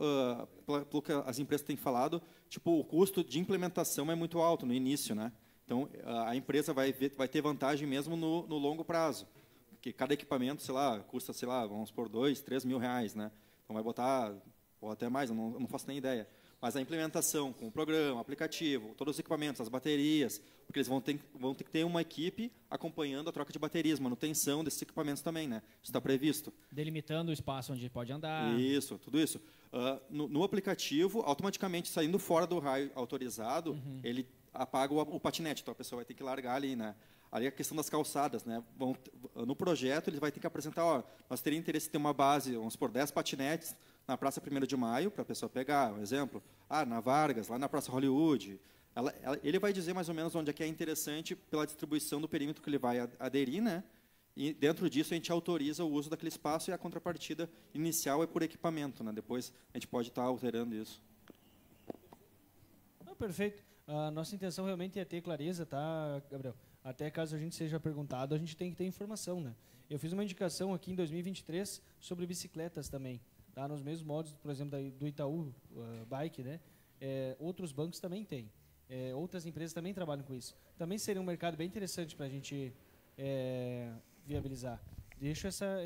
[SPEAKER 5] pelo que as empresas têm falado, tipo, o custo de implementação é muito alto no início, né? Então a empresa vai ter vantagem mesmo no longo prazo. Porque cada equipamento, custa, vamos por R$2, R$3 mil, né? Então vai botar, ou até mais, eu não faço nem ideia. Mas a implementação com o programa, aplicativo, todos os equipamentos, as baterias, porque eles vão ter que ter uma equipe acompanhando a troca de baterias, manutenção desses equipamentos também, né? Isso está previsto.
[SPEAKER 2] Delimitando o espaço onde pode andar.
[SPEAKER 5] Isso, tudo isso. No aplicativo, automaticamente, saindo fora do raio autorizado, ele apaga o patinete, então a pessoa vai ter que largar ali, né? Ali a questão das calçadas, né? No projeto, ele vai ter que apresentar, nós teríamos interesse em ter uma base, vamos supor, 10 patinetes na Praça 1º de Maio, para a pessoa pegar, um exemplo. Na Vargas, lá na Praça Hollywood. Ele vai dizer mais ou menos onde é que é interessante pela distribuição do perímetro que ele vai aderir, né? E dentro disso a gente autoriza o uso daquele espaço e a contrapartida inicial é por equipamento, né? Depois a gente pode estar alterando isso.
[SPEAKER 1] Perfeito. A nossa intenção realmente é ter clareza, tá, Gabriel? Até caso a gente seja perguntado, a gente tem que ter informação, né? Eu fiz uma indicação aqui em 2023 sobre bicicletas também, tá? Nos mesmos modos, por exemplo, do Itaú Bike, né? Outros bancos também têm. Outras empresas também trabalham com isso. Também seria um mercado bem interessante para a gente viabilizar.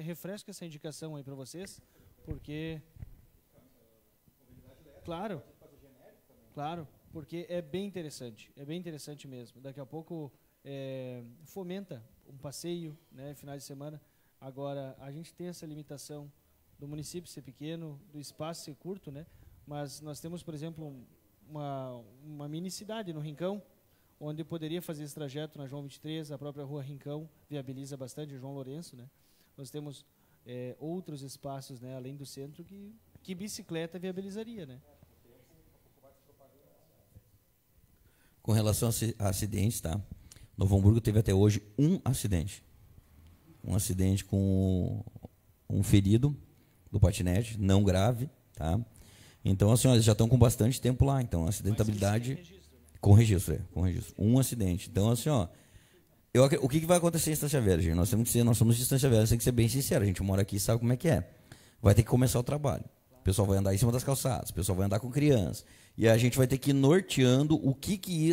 [SPEAKER 1] Refresco essa indicação aí para vocês, porque... Claro, porque é bem interessante mesmo. Daqui a pouco fomenta um passeio, né, finais de semana. Agora, a gente tem essa limitação do município ser pequeno, do espaço ser curto, né? Mas nós temos, por exemplo, uma mini cidade no Rincão, onde poderia fazer esse trajeto na João 23, a própria rua Rincão viabiliza bastante, João Lourenço, né? Nós temos outros espaços, né, além do centro, que bicicleta viabilizaria, né?
[SPEAKER 7] Com relação a acidentes, tá? Novo Hamburgo teve até hoje um acidente com um ferido do patinete, não grave, tá? Então, assim, eles já estão com bastante tempo lá. Então, a acidentabilidade... Registro, né? Com registro. Um acidente. Então, assim, o que vai acontecer em Estância Velha, gente? Nós somos de Estância Velha, tem que ser bem sincero. A gente mora aqui e sabe como é que é. Vai ter que começar o trabalho. O pessoal vai andar em cima das calçadas, o pessoal vai andar com criança. E a gente vai ter que ir norteando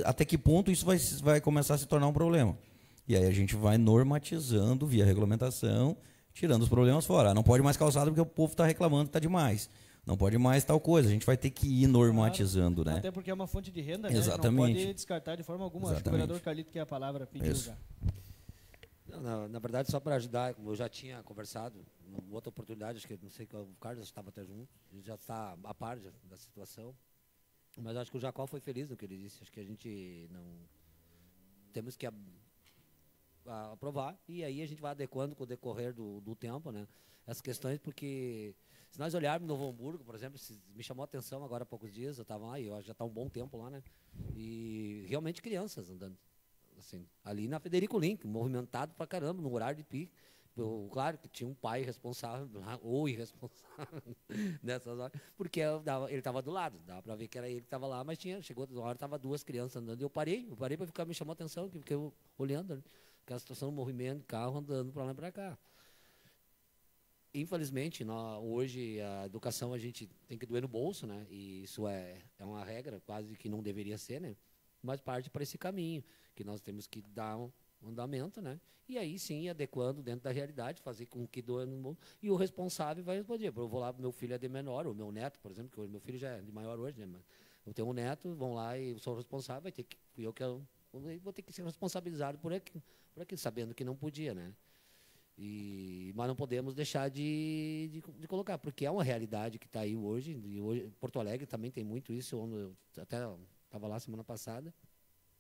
[SPEAKER 7] até que ponto isso vai começar a se tornar um problema. E aí a gente vai normatizando via regulamentação, tirando os problemas fora. Não pode mais calçada porque o povo está reclamando que está demais. Não pode mais tal coisa. A gente vai ter que ir normatizando, né?
[SPEAKER 1] Até porque é uma fonte de renda,
[SPEAKER 7] exatamente.
[SPEAKER 1] Né? Não pode descartar de forma alguma. Acho que o vereador Carlito, que é a palavra, pediu já.
[SPEAKER 8] Na verdade, só para ajudar, como eu já tinha conversado, em outra oportunidade, acho que não sei que o Carlos estava até junto, ele já está a par da situação, mas acho que o Jacó foi feliz no que ele disse. Acho que a gente não temos que aprovar, e aí a gente vai adequando com o decorrer do tempo, né? Essas questões, porque se nós olharmos no Novo Hamburgo, por exemplo, me chamou a atenção agora há poucos dias, eu estava lá, e eu já está um bom tempo lá, né? E realmente crianças andando, assim, ali na Federico Link, movimentado pra caramba, no horário de pico. Claro que tinha um pai responsável, ou irresponsável, nessas horas, porque ele estava do lado, dava para ver que era ele que estava lá, mas chegou uma hora, estava 2 crianças andando, e eu parei para ficar, me chamou a atenção, que fiquei olhando, né? Aquela situação, movimento, carro andando para lá e para cá. Infelizmente, hoje a educação a gente tem que doer no bolso, né? E isso é uma regra, quase que não deveria ser, né? Mas parte para esse caminho, que nós temos que dar um andamento, né? E aí sim, adequando dentro da realidade, fazer com que doa no bolso. E o responsável vai responder. Eu vou lá, meu filho é de menor, ou meu neto, por exemplo, que meu filho já é de maior hoje, né? Mas eu tenho um neto, vão lá e eu sou o responsável, vai ter que, vou ter que ser responsabilizado por aquilo, sabendo que não podia, né? Mas não podemos deixar de colocar, porque é uma realidade que está aí hoje, e hoje. Porto Alegre também tem muito isso. Eu até estava lá semana passada,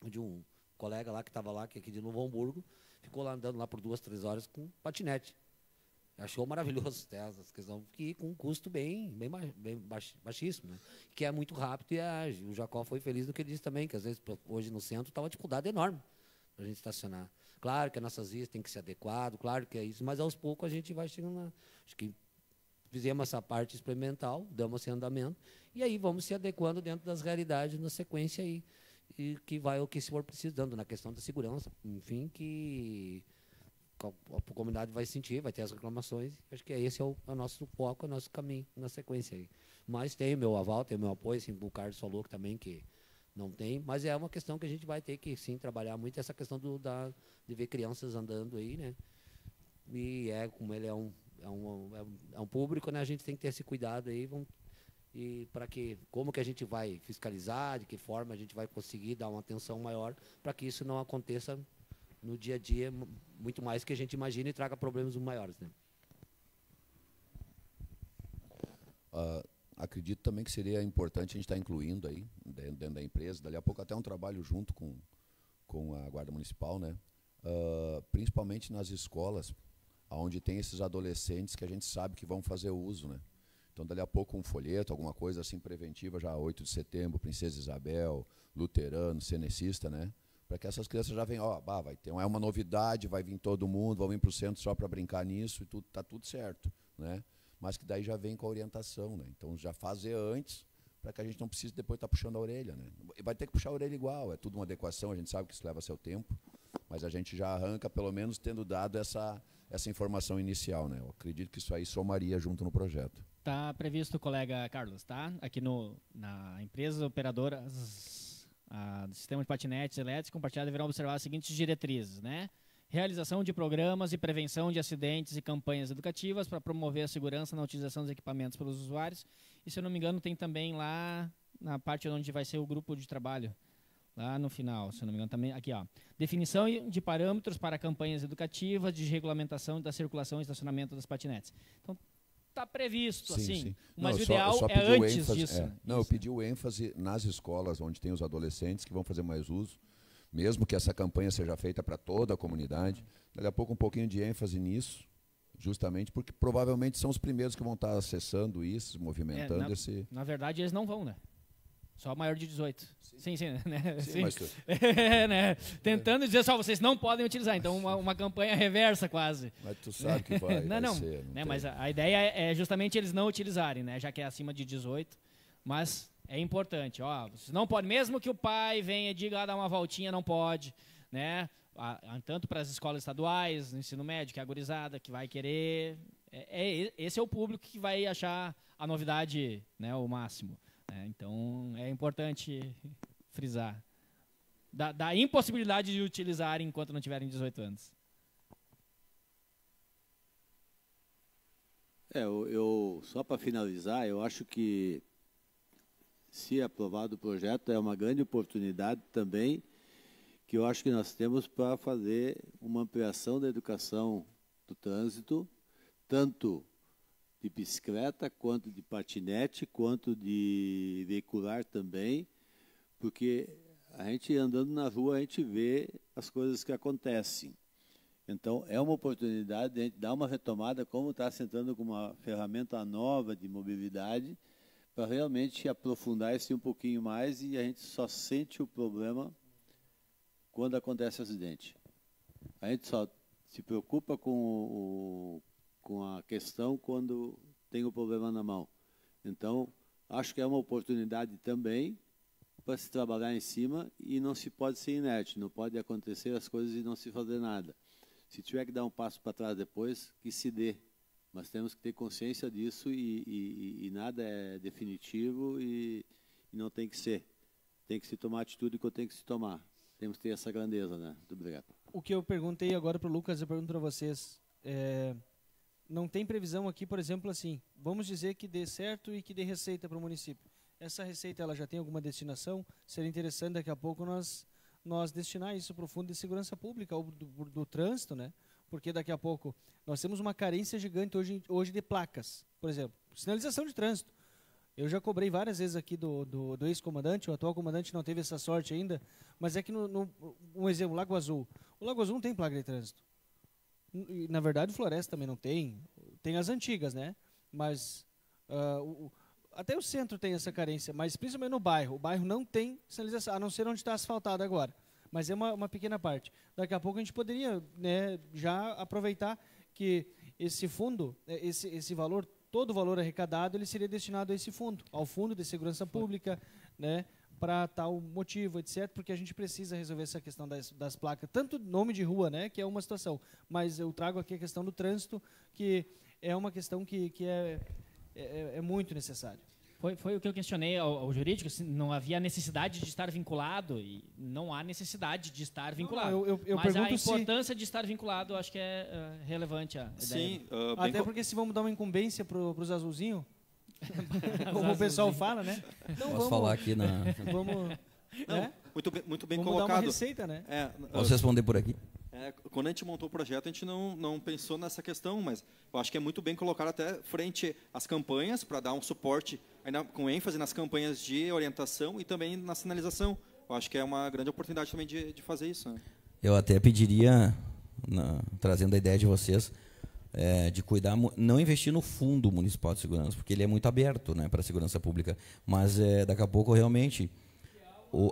[SPEAKER 8] de um colega lá que estava lá, que é aqui de Novo Hamburgo, ficou lá andando lá por 2, 3 horas com patinete. Achou maravilhoso essa questão, que com um custo bem baixíssimo, né? Que é muito rápido e ágil. O Jacó foi feliz no que ele disse também, que às vezes hoje no centro está uma dificuldade enorme para a gente estacionar. Claro que as nossas vias têm que ser adequadas, claro que é isso, mas aos poucos a gente vai chegando lá. Acho que fizemos essa parte experimental, damos esse andamento, e aí vamos se adequando dentro das realidades na sequência aí, e que vai o que se for precisando na questão da segurança, enfim, que a comunidade vai sentir, vai ter as reclamações. Acho que esse é o nosso foco, o nosso caminho na sequência aí. Mas tem o meu aval, tem o meu apoio, assim, o Carlos falou que também que não tem, mas é uma questão que a gente vai ter que sim trabalhar muito, essa questão de ver crianças andando aí, né? E como ele é um público, né? A gente tem que ter esse cuidado aí, e como que a gente vai fiscalizar, de que forma a gente vai conseguir dar uma atenção maior para que isso não aconteça no dia a dia, muito mais que a gente imagina, e traga problemas maiores, né?
[SPEAKER 4] Acredito também que seria importante a gente estar incluindo aí, dentro da empresa, dali a pouco até um trabalho junto com a Guarda Municipal, né? Principalmente nas escolas, onde tem esses adolescentes que a gente sabe que vão fazer uso, né? Então, dali a pouco, um folheto, alguma coisa assim preventiva, já 8 de setembro, Princesa Isabel, luterano, cenecista, né? Para que essas crianças já venham, vai ter uma novidade, vai vir todo mundo, vão vir para o centro só para brincar nisso, e está tudo certo, né? Mas que daí já vem com a orientação, né? Então, já fazer antes, para que a gente não precise depois estar puxando a orelha, né? Vai ter que puxar a orelha igual, é tudo uma adequação, a gente sabe que isso leva seu tempo, mas a gente já arranca, pelo menos, tendo dado essa informação inicial, né? Eu acredito que isso aí somaria junto no projeto.
[SPEAKER 2] Está previsto, colega Carlos, tá? Aqui na empresa operadora do sistema de patinetes elétricos compartilhado deverão observar as seguintes diretrizes, né? Realização de programas e prevenção de acidentes e campanhas educativas para promover a segurança na utilização dos equipamentos pelos usuários. E, se eu não me engano, tem também lá na parte onde vai ser o grupo de trabalho, lá no final, se eu não me engano, também aqui, ó. Definição de parâmetros para campanhas educativas de regulamentação da circulação e estacionamento das patinetes. Então, está previsto,
[SPEAKER 4] sim,
[SPEAKER 2] assim,
[SPEAKER 4] sim.
[SPEAKER 2] mas
[SPEAKER 4] não,
[SPEAKER 2] o ideal é antes disso.
[SPEAKER 4] Não, eu pedi o ênfase nas escolas onde tem os adolescentes que vão fazer mais uso, mesmo que essa campanha seja feita para toda a comunidade. Daqui a pouco um pouquinho de ênfase nisso, justamente porque provavelmente são os primeiros que vão estar acessando isso, movimentando esse...
[SPEAKER 2] Na verdade, eles não vão, né? Só maior de 18. Sim, né?
[SPEAKER 4] Sim, mas
[SPEAKER 2] né? Tentando dizer só, vocês não podem utilizar. Então, uma campanha reversa quase.
[SPEAKER 4] Mas tu sabe que vai,
[SPEAKER 2] não,
[SPEAKER 4] ser.
[SPEAKER 2] Né? Mas a ideia é justamente eles não utilizarem, né? Já que é acima de 18. Mas é importante. Vocês não podem, mesmo que o pai venha e diga, dar uma voltinha, não pode. Né? Tanto para as escolas estaduais, no ensino médio, que é a gurizada, que vai querer. Esse é o público que vai achar a novidade, né, o máximo. Então, é importante frisar. Da impossibilidade de utilizar enquanto não tiverem 18 anos.
[SPEAKER 3] Só para finalizar, eu acho que, se aprovado o projeto, é uma grande oportunidade também, que eu acho que nós temos para fazer uma ampliação da educação do trânsito, tanto de bicicleta, quanto de patinete, quanto de veicular também, porque a gente andando na rua, a gente vê as coisas que acontecem. Então, é uma oportunidade de a gente dar uma retomada, como está se entrando com uma ferramenta nova de mobilidade, para realmente aprofundar isso um pouquinho mais, e a gente só sente o problema quando acontece acidente. A gente só se preocupa com a questão quando tem o problema na mão. Então, acho que é uma oportunidade também para se trabalhar em cima, e não se pode ser inerte, não pode acontecer as coisas e não se fazer nada. Se tiver que dar um passo para trás depois, que se dê. Mas temos que ter consciência disso, e nada é definitivo e não tem que ser. Tem que se tomar a atitude que tem que se tomar. Temos que ter essa grandeza, né? Muito obrigado.
[SPEAKER 1] O que eu perguntei agora para o Lucas, eu pergunto para vocês. Não tem previsão aqui, por exemplo, assim, vamos dizer que dê certo e que dê receita para o município. Essa receita ela já tem alguma destinação? Seria interessante daqui a pouco nós destinar isso para o Fundo de Segurança Pública ou do Trânsito, né? Porque daqui a pouco nós temos uma carência gigante hoje de placas, por exemplo, sinalização de trânsito. Eu já cobrei várias vezes aqui do ex-comandante, o atual comandante não teve essa sorte ainda, mas é que, um exemplo, Lago Azul. O Lago Azul não tem placa de trânsito. E, na verdade, o Floresta também não tem. Tem as antigas, né? Mas até o centro tem essa carência, mas principalmente no bairro. O bairro não tem sinalização, a não ser onde está asfaltado agora. Mas é uma pequena parte. Daqui a pouco a gente poderia, né, já aproveitar que esse fundo, esse valor, todo o valor arrecadado, ele seria destinado a esse fundo, ao Fundo de Segurança Pública, né, para tal motivo, etc., porque a gente precisa resolver essa questão das placas, tanto nome de rua, né, que é uma situação, mas eu trago aqui a questão do trânsito, que é uma questão que é muito necessária.
[SPEAKER 2] Foi o que eu questionei ao jurídico, se não havia necessidade de estar vinculado, e não há necessidade de estar vinculado.
[SPEAKER 1] Eu
[SPEAKER 2] mas a
[SPEAKER 1] pergunto
[SPEAKER 2] importância de estar vinculado, acho que é relevante a ideia.
[SPEAKER 5] Sim,
[SPEAKER 1] até porque se vamos dar uma incumbência para os azulzinhos, como o pessoal fala, né? Então
[SPEAKER 7] Posso falar aqui na...
[SPEAKER 1] Vamos,
[SPEAKER 5] não,
[SPEAKER 1] né?
[SPEAKER 5] muito bem
[SPEAKER 1] Vamos
[SPEAKER 5] colocado.
[SPEAKER 1] dar uma receita, né?
[SPEAKER 7] Posso responder por aqui?
[SPEAKER 5] Quando a gente montou o projeto, a gente não pensou nessa questão, mas eu acho que é muito bem colocar até frente às campanhas, para dar um suporte, ainda com ênfase nas campanhas de orientação e também na sinalização. Eu acho que é uma grande oportunidade também de fazer isso, né?
[SPEAKER 7] Eu até pediria, trazendo a ideia de vocês, de cuidar, não investir no Fundo Municipal de Segurança, porque ele é muito aberto, né, para a segurança pública, mas daqui a pouco realmente...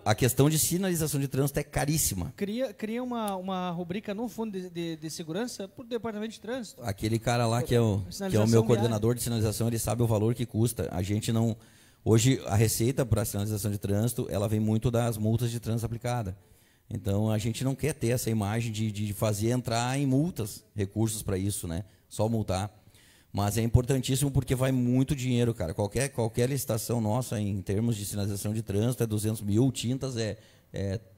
[SPEAKER 7] A questão de sinalização de trânsito é caríssima.
[SPEAKER 1] Cria uma rubrica no Fundo de Segurança para o Departamento de Trânsito.
[SPEAKER 7] Aquele cara lá que é o meu coordenador de sinalização, ele sabe o valor que custa. A gente não... Hoje, a receita para a sinalização de trânsito, ela vem muito das multas de trânsito aplicada. Então, a gente não quer ter essa imagem de fazer entrar em multas, recursos para isso, né? Só multar. Mas é importantíssimo porque vai muito dinheiro, cara. Qualquer licitação nossa em termos de sinalização de trânsito é 200 mil, tintas é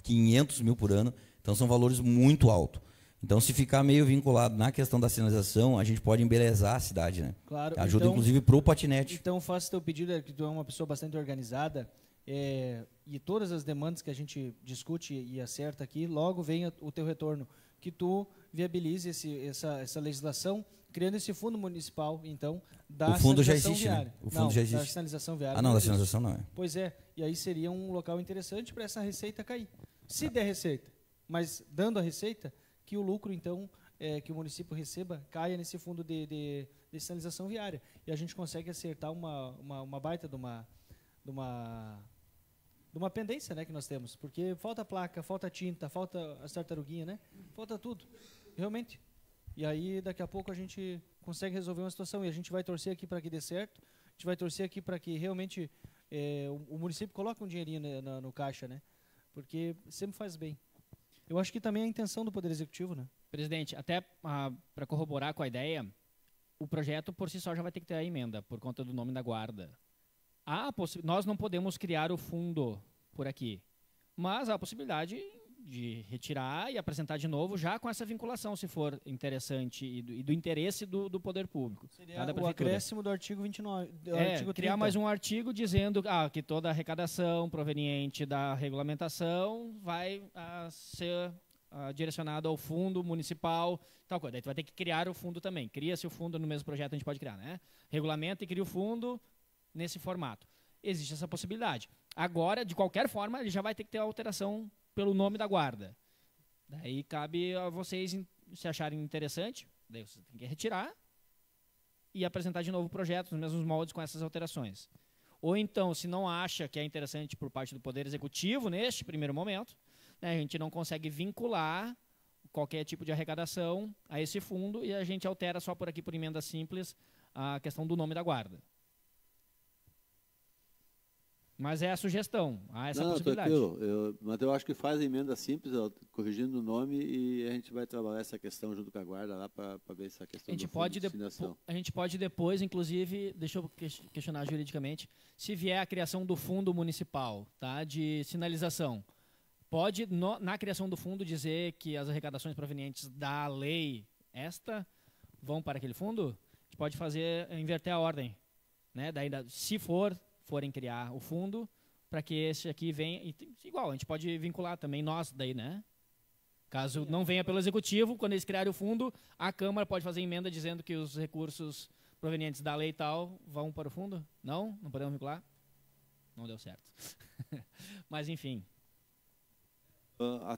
[SPEAKER 7] 500 mil por ano. Então são valores muito altos. Então se ficar meio vinculado na questão da sinalização, a gente pode embelezar a cidade, né?
[SPEAKER 1] Claro.
[SPEAKER 7] Ajuda
[SPEAKER 1] então,
[SPEAKER 7] inclusive para o patinete.
[SPEAKER 1] Então faço teu pedido, que tu é uma pessoa bastante organizada, e todas as demandas que a gente discute e acerta aqui, logo vem o teu retorno. Que tu viabilize essa legislação, criando esse fundo municipal, então, da
[SPEAKER 7] fundo já
[SPEAKER 1] sinalização
[SPEAKER 7] existe,
[SPEAKER 1] viária.
[SPEAKER 7] né? O fundo já existe.
[SPEAKER 1] Da sinalização viária.
[SPEAKER 7] Ah, não, da sinalização não é.
[SPEAKER 1] Pois é, e aí seria um local interessante para essa receita cair. Se der receita, mas dando a receita, que o lucro, então, que o município receba, caia nesse fundo de sinalização viária. E a gente consegue acertar uma baita de uma pendência, né, que nós temos, porque falta placa, falta tinta, falta as tartaruguinhas, né? Falta tudo, realmente. E aí, daqui a pouco, a gente consegue resolver uma situação, e a gente vai torcer aqui para que dê certo, a gente vai torcer aqui para que realmente o município coloque um dinheirinho no caixa, né? Porque sempre faz bem. Eu acho que também é a intenção do Poder Executivo, né?
[SPEAKER 2] Presidente, até para corroborar com a ideia, o projeto por si só já vai ter que ter a emenda, por conta do nome da guarda. Nós não podemos criar o fundo por aqui, mas há a possibilidade de retirar e apresentar de novo, já com essa vinculação, se for interessante, e do interesse do poder público.
[SPEAKER 1] Seria o acréscimo do artigo 29. Artigo 30.
[SPEAKER 2] Criar mais um artigo dizendo que toda arrecadação proveniente da regulamentação vai ser direcionada ao fundo municipal, tal coisa. Daí tu vai ter que criar o fundo também. Cria-se o fundo no mesmo projeto, a gente pode criar, né? Regulamenta e cria o fundo nesse formato. Existe essa possibilidade. Agora, de qualquer forma, ele já vai ter que ter a alteração pelo nome da guarda. Daí cabe a vocês se acharem interessante, daí vocês têm que retirar e apresentar de novo o projeto nos mesmos moldes com essas alterações. Ou então, se não acha que é interessante por parte do Poder Executivo, neste primeiro momento, né, a gente não consegue vincular qualquer tipo de arrecadação a esse fundo e a gente altera só por aqui, por emenda simples, a questão do nome da guarda. Mas é a sugestão, há essa possibilidade.
[SPEAKER 3] Mas eu acho que faz a emenda simples, corrigindo o nome, e a gente vai trabalhar essa questão junto com a guarda lá para ver essa questão do fundo de destinação.
[SPEAKER 2] A gente pode depois, inclusive, deixa eu questionar juridicamente, se vier a criação do fundo municipal, tá, de sinalização, pode, na criação do fundo, dizer que as arrecadações provenientes da lei esta vão para aquele fundo? A gente pode inverter a ordem, né? Daí, se forem criar o fundo, para que esse aqui venha, igual, a gente pode vincular também nós daí, né? Caso não venha pelo Executivo, quando eles criarem o fundo, a Câmara pode fazer emenda dizendo que os recursos provenientes da lei e tal vão para o fundo? Não? Não podemos vincular? Não deu certo. Mas, enfim.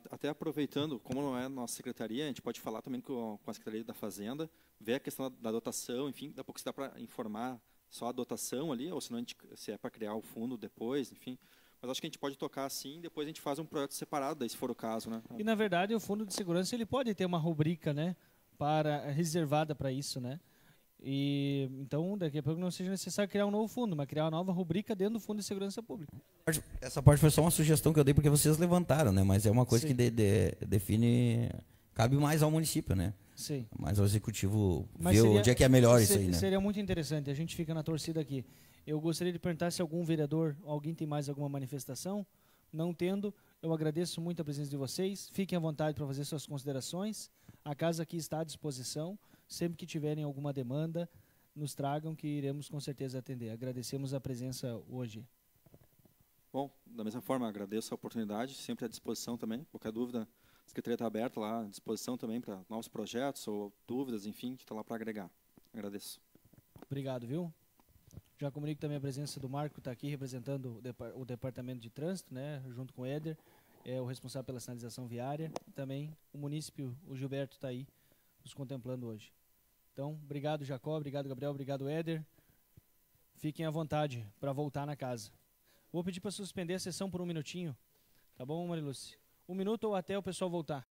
[SPEAKER 5] Até aproveitando, como não é nossa secretaria, a gente pode falar também com a Secretaria da Fazenda, ver a questão da dotação, enfim, daqui a pouco se dá para informar só a dotação ali, ou se é para criar o fundo depois, enfim. Mas acho que a gente pode tocar assim e depois a gente faz um projeto separado, daí, se for o caso, né?
[SPEAKER 1] E, na verdade, o Fundo de Segurança ele pode ter uma rubrica, né, reservada para isso, né? E, então, daqui a pouco não seja necessário criar um novo fundo, mas criar uma nova rubrica dentro do Fundo de Segurança Pública.
[SPEAKER 7] Essa parte foi só uma sugestão que eu dei porque vocês levantaram, né? Mas é uma coisa
[SPEAKER 1] Sim.
[SPEAKER 7] que define... Cabe mais ao município, né?
[SPEAKER 1] Sim.
[SPEAKER 7] Mais ao executivo
[SPEAKER 1] Mas
[SPEAKER 7] ver onde é que é melhor isso aí, né?
[SPEAKER 1] Seria muito interessante, a gente fica na torcida aqui. Eu gostaria de perguntar se algum vereador, alguém tem mais alguma manifestação. Não tendo, eu agradeço muito a presença de vocês. Fiquem à vontade para fazer suas considerações. A casa aqui está à disposição. Sempre que tiverem alguma demanda, nos tragam que iremos com certeza atender. Agradecemos a presença hoje.
[SPEAKER 5] Bom, da mesma forma, agradeço a oportunidade, sempre à disposição também. Qualquer dúvida, a Secretaria está aberta lá, à disposição também para novos projetos ou dúvidas, enfim, a gente está lá para agregar. Agradeço.
[SPEAKER 1] Obrigado, viu? Já comunico também a presença do Marco, que está aqui representando o Departamento de Trânsito, né, junto com o Éder, é o responsável pela sinalização viária. Também o munícipe, o Gilberto, está aí nos contemplando hoje. Então, obrigado, Jacó, obrigado, Gabriel, obrigado, Éder. Fiquem à vontade para voltar na casa. Vou pedir para suspender a sessão por um minutinho. Tá bom, Marilúcia? 1 minuto ou até o pessoal voltar.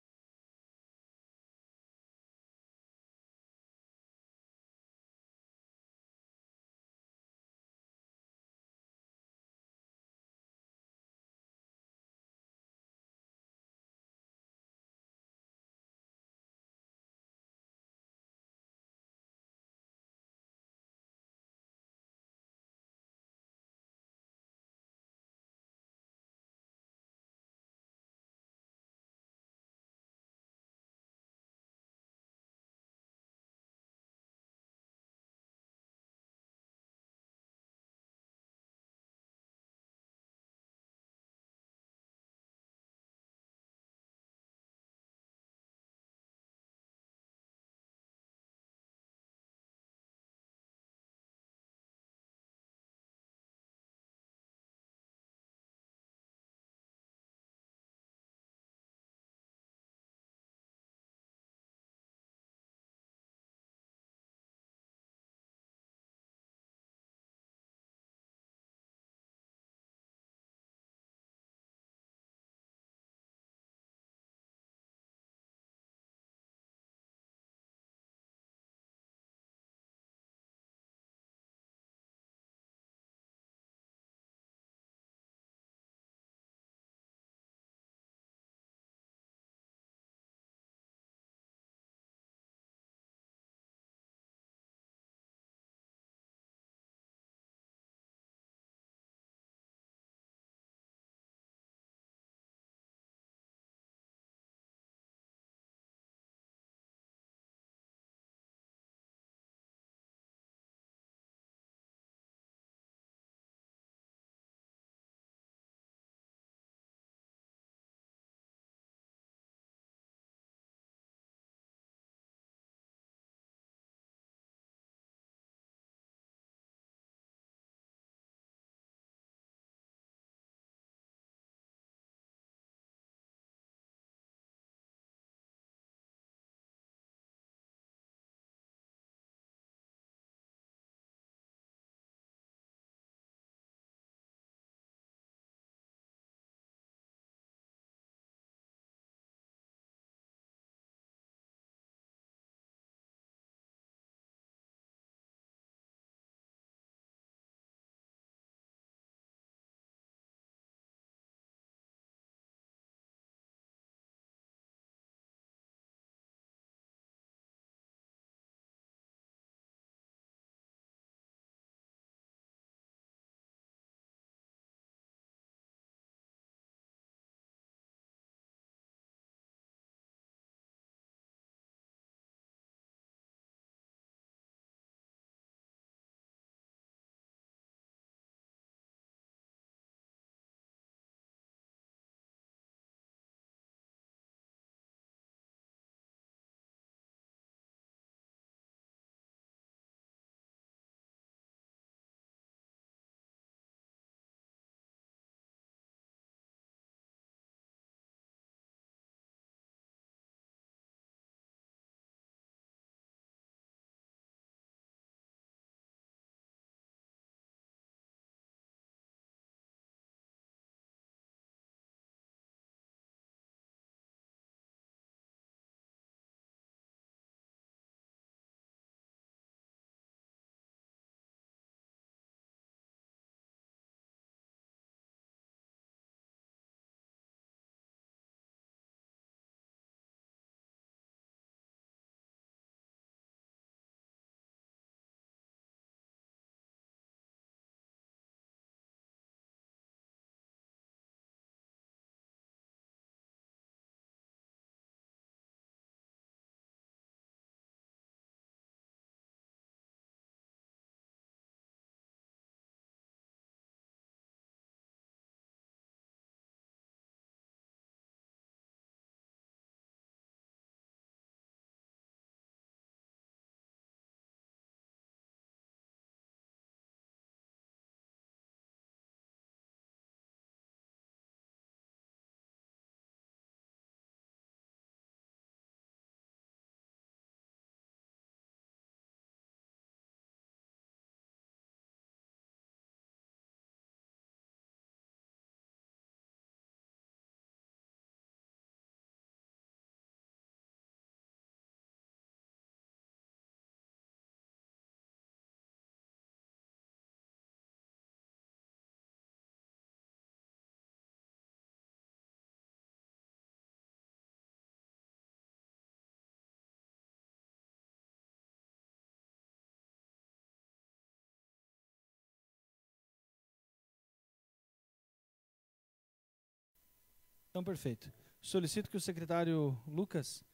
[SPEAKER 1] Então, perfeito. Solicito que o secretário Lucas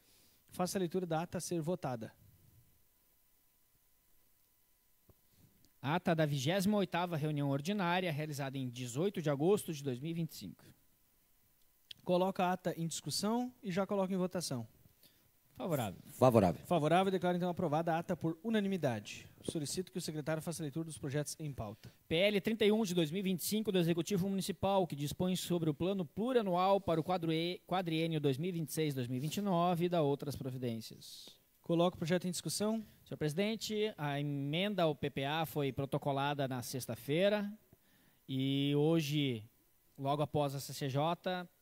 [SPEAKER 1] faça a leitura da ata a ser votada.
[SPEAKER 2] Ata da 28ª reunião ordinária, realizada em 18 de agosto de 2025.
[SPEAKER 1] Coloco a ata em discussão e já coloco em votação.
[SPEAKER 2] Favorável.
[SPEAKER 8] Favorável.
[SPEAKER 1] Favorável, declaro então aprovada a ata por unanimidade. Solicito que o secretário faça a leitura dos projetos em pauta.
[SPEAKER 2] PL 31 de 2025 do Executivo Municipal, que dispõe sobre o plano plurianual para o quadriênio 2026-2029 e da outras providências.
[SPEAKER 1] Coloco o projeto em discussão.
[SPEAKER 2] Senhor presidente, a emenda ao PPA foi protocolada na sexta-feira e hoje, logo após a CCJ,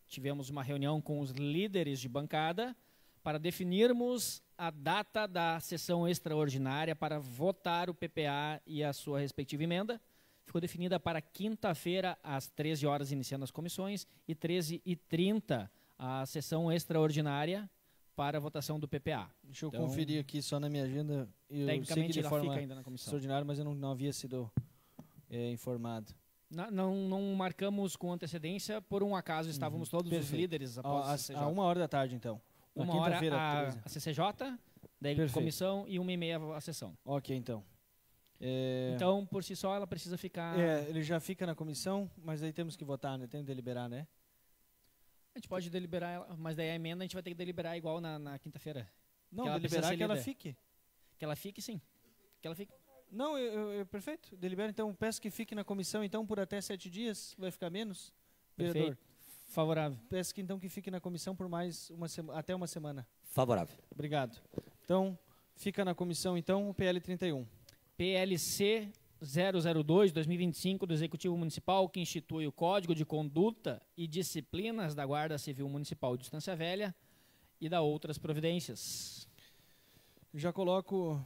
[SPEAKER 2] tivemos uma reunião com os líderes de bancada para definirmos a data da sessão extraordinária para votar o PPA e a sua respectiva emenda. Ficou definida para quinta-feira, às 13 horas, iniciando as comissões, e 13h30, a sessão extraordinária para a votação do PPA.
[SPEAKER 1] Deixa eu conferir aqui só na minha agenda. Eu sei que
[SPEAKER 2] Tecnicamente,
[SPEAKER 1] de
[SPEAKER 2] ela
[SPEAKER 1] forma
[SPEAKER 2] fica ainda na comissão.
[SPEAKER 1] extraordinária, mas eu não havia sido informado.
[SPEAKER 2] Não marcamos com antecedência, por um acaso estávamos todos os líderes após a CCJ.
[SPEAKER 1] A 1h da tarde, então. Na
[SPEAKER 2] 1h
[SPEAKER 1] quinta-feira,
[SPEAKER 2] a CCJ, daí
[SPEAKER 1] Perfeito.
[SPEAKER 2] comissão, e 1h30 a sessão.
[SPEAKER 1] Ok, então.
[SPEAKER 2] Então, por si só, ela precisa ficar...
[SPEAKER 1] ele já fica na comissão, mas aí temos que votar, né? Tem que deliberar, né?
[SPEAKER 2] A gente pode deliberar, mas daí a emenda a gente vai ter que deliberar igual na quinta-feira.
[SPEAKER 1] Não,
[SPEAKER 2] ela precisa
[SPEAKER 1] deliberar
[SPEAKER 2] ser
[SPEAKER 1] que ela
[SPEAKER 2] lida.
[SPEAKER 1] fique.
[SPEAKER 2] Que ela fique, sim. Que ela fique.
[SPEAKER 1] Não, perfeito. Delibera, então, peço que fique na comissão, então, por até 7 dias. Vai ficar menos?
[SPEAKER 2] Perfeito.
[SPEAKER 1] Vereador,
[SPEAKER 2] Favorável.
[SPEAKER 1] peço que, então, que fique na comissão por mais até uma semana.
[SPEAKER 8] Favorável.
[SPEAKER 1] Obrigado. Então, fica na comissão, então, o PL 31.
[SPEAKER 2] PLC 002/2025 do Executivo Municipal, que institui o Código de Conduta e Disciplinas da Guarda Civil Municipal de Estância Velha e da outras providências.
[SPEAKER 1] Já coloco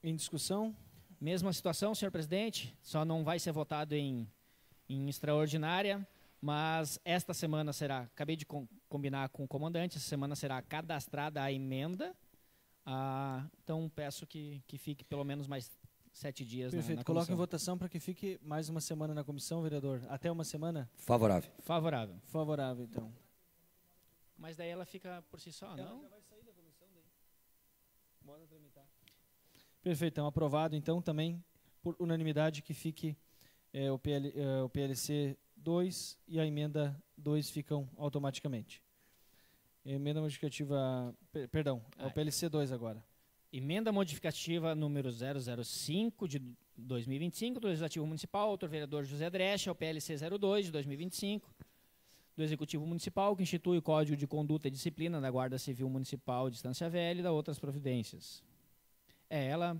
[SPEAKER 1] em discussão.
[SPEAKER 2] Mesma situação, senhor presidente, só não vai ser votado em extraordinária, mas esta semana será, acabei de combinar com o comandante, essa semana será cadastrada a emenda, então peço que fique pelo menos mais 7 dias
[SPEAKER 1] Perfeito.
[SPEAKER 2] na
[SPEAKER 1] Coloco em
[SPEAKER 2] comissão.
[SPEAKER 1] votação para que fique mais uma semana na comissão, vereador. Até uma semana?
[SPEAKER 8] Favorável.
[SPEAKER 2] Favorável.
[SPEAKER 1] Favorável, então.
[SPEAKER 2] Mas daí ela fica por si só, não?
[SPEAKER 1] Perfeito, então aprovado, então também por unanimidade que fique o PLC 2 e a emenda 2 ficam automaticamente. Emenda modificativa, perdão, é o PLC 2 agora.
[SPEAKER 2] Emenda modificativa número 005 de 2025 do Legislativo Municipal, autor vereador José Dresch, ao PLC 02 de 2025 do Executivo Municipal, que institui o Código de Conduta e Disciplina da Guarda Civil Municipal de Estância Velha e da outras providências. Ela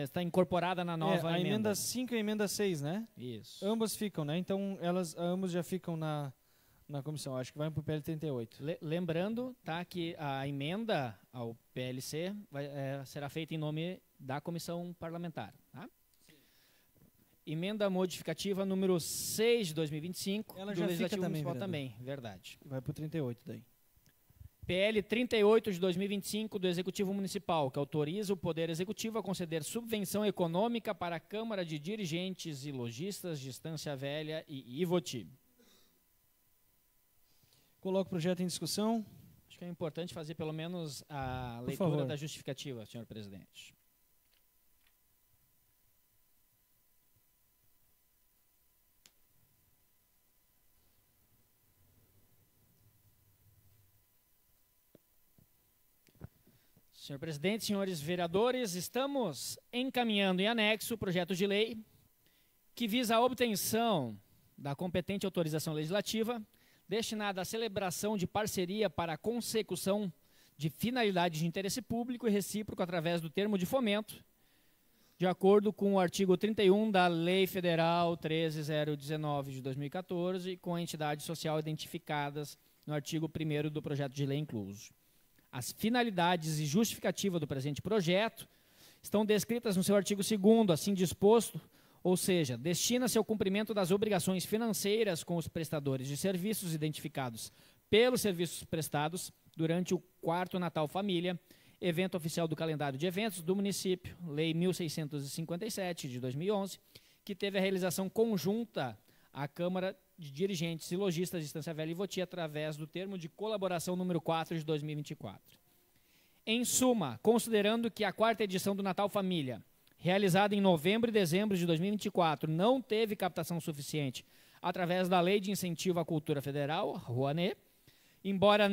[SPEAKER 2] está incorporada na nova
[SPEAKER 1] a
[SPEAKER 2] emenda.
[SPEAKER 1] emenda 5 e a emenda 6, né?
[SPEAKER 2] Isso.
[SPEAKER 1] Ambas ficam, né? Então, ambas já ficam na comissão. Acho que vai para o PL 38.
[SPEAKER 2] Lembrando, tá, que a emenda ao PLC será feita em nome da comissão parlamentar. Tá? Emenda modificativa número 6 de 2025
[SPEAKER 1] Ela
[SPEAKER 2] do
[SPEAKER 1] já fica
[SPEAKER 2] Legislativo
[SPEAKER 1] também,
[SPEAKER 2] Municipal
[SPEAKER 1] vereador.
[SPEAKER 2] também, verdade.
[SPEAKER 1] Vai para o 38 daí.
[SPEAKER 2] PL 38 de 2025 do Executivo Municipal, que autoriza o Poder Executivo a conceder subvenção econômica para a Câmara de Dirigentes e Lojistas de Estância Velha e Ivoti.
[SPEAKER 1] Coloco o projeto em discussão.
[SPEAKER 2] Acho que é importante fazer pelo menos a
[SPEAKER 1] Por
[SPEAKER 2] leitura
[SPEAKER 1] favor.
[SPEAKER 2] da justificativa, senhor presidente. Senhor presidente, senhores vereadores, estamos encaminhando em anexo o projeto de lei que visa a obtenção da competente autorização legislativa destinada à celebração de parceria para a consecução de finalidades de interesse público e recíproco através do termo de fomento, de acordo com o artigo 31 da Lei Federal 13.019 de 2014 e com entidades social identificadas no artigo 1º do projeto de lei incluso. As finalidades e justificativa do presente projeto estão descritas no seu artigo 2º, assim disposto, ou seja, destina-se ao cumprimento das obrigações financeiras com os prestadores de serviços identificados pelos serviços prestados durante o 4º Natal Família, evento oficial do calendário de eventos do município, Lei 1657 de 2011, que teve a realização conjunta à Câmara de dirigentes e lojistas de Estância Velha e Voti através do termo de colaboração número 4 de 2024. Em suma, considerando que a 4ª edição do Natal Família, realizada em novembro e dezembro de 2024, não teve captação suficiente através da Lei de Incentivo à Cultura Federal, Rouanet, embora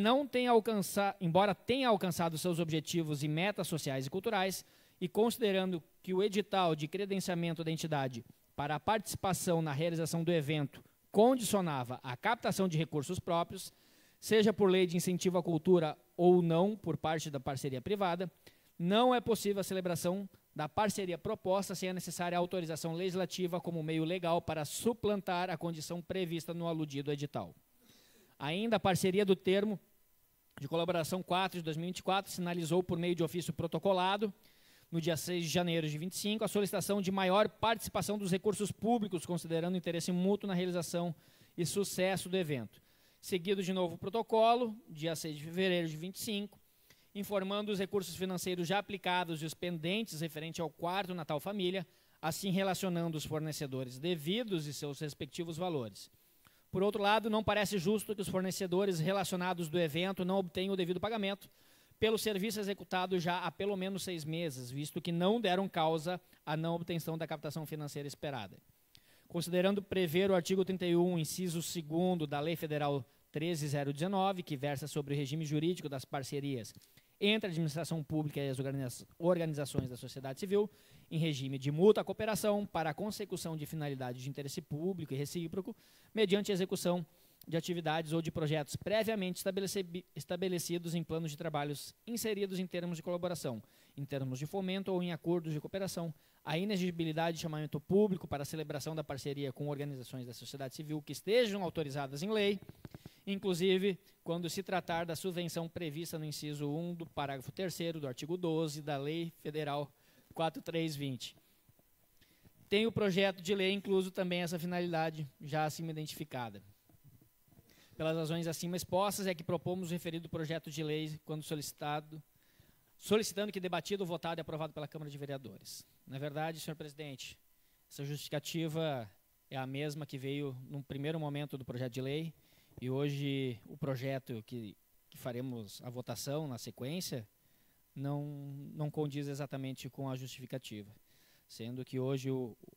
[SPEAKER 2] tenha alcançado seus objetivos e metas sociais e culturais, e considerando que o edital de credenciamento da entidade para a participação na realização do evento condicionava a captação de recursos próprios, seja por lei de incentivo à cultura ou não por parte da parceria privada, não é possível a celebração da parceria proposta sem a necessária autorização legislativa como meio legal para suplantar a condição prevista no aludido edital. Ainda a parceria do termo de colaboração 4 de 2024 sinalizou por meio de ofício protocolado, no dia 6 de janeiro de 25, a solicitação de maior participação dos recursos públicos, considerando o interesse mútuo na realização e sucesso do evento. Seguido de novo protocolo, dia 6 de fevereiro de 25, informando os recursos financeiros já aplicados e os pendentes referente ao 4º Natal Família, assim relacionando os fornecedores devidos e seus respectivos valores. Por outro lado, não parece justo que os fornecedores relacionados do evento não obtenham o devido pagamento pelo serviço executado já há pelo menos 6 meses, visto que não deram causa à não obtenção da captação financeira esperada. Considerando prever o artigo 31, inciso 2º da Lei Federal 13.019, que versa sobre o regime jurídico das parcerias entre a administração pública e as organizações da sociedade civil, em regime de mútua cooperação para a consecução de finalidades de interesse público e recíproco, mediante a execução de atividades ou de projetos previamente estabelecidos em planos de trabalhos inseridos em termos de colaboração, em termos de fomento ou em acordos de cooperação, a inexigibilidade de chamamento público para a celebração da parceria com organizações da sociedade civil que estejam autorizadas em lei, inclusive quando se tratar da subvenção prevista no inciso 1 do parágrafo 3º do artigo 12 da Lei Federal 4320. Tem o projeto de lei incluso também essa finalidade já acima identificada. Pelas razões acima expostas, é que propomos o referido projeto de lei quando solicitando que debatido, votado e aprovado pela Câmara de Vereadores. Na verdade, senhor presidente, essa justificativa é a mesma que veio no primeiro momento do projeto de lei, e hoje o projeto que faremos a votação na sequência não condiz exatamente com a justificativa, sendo que hoje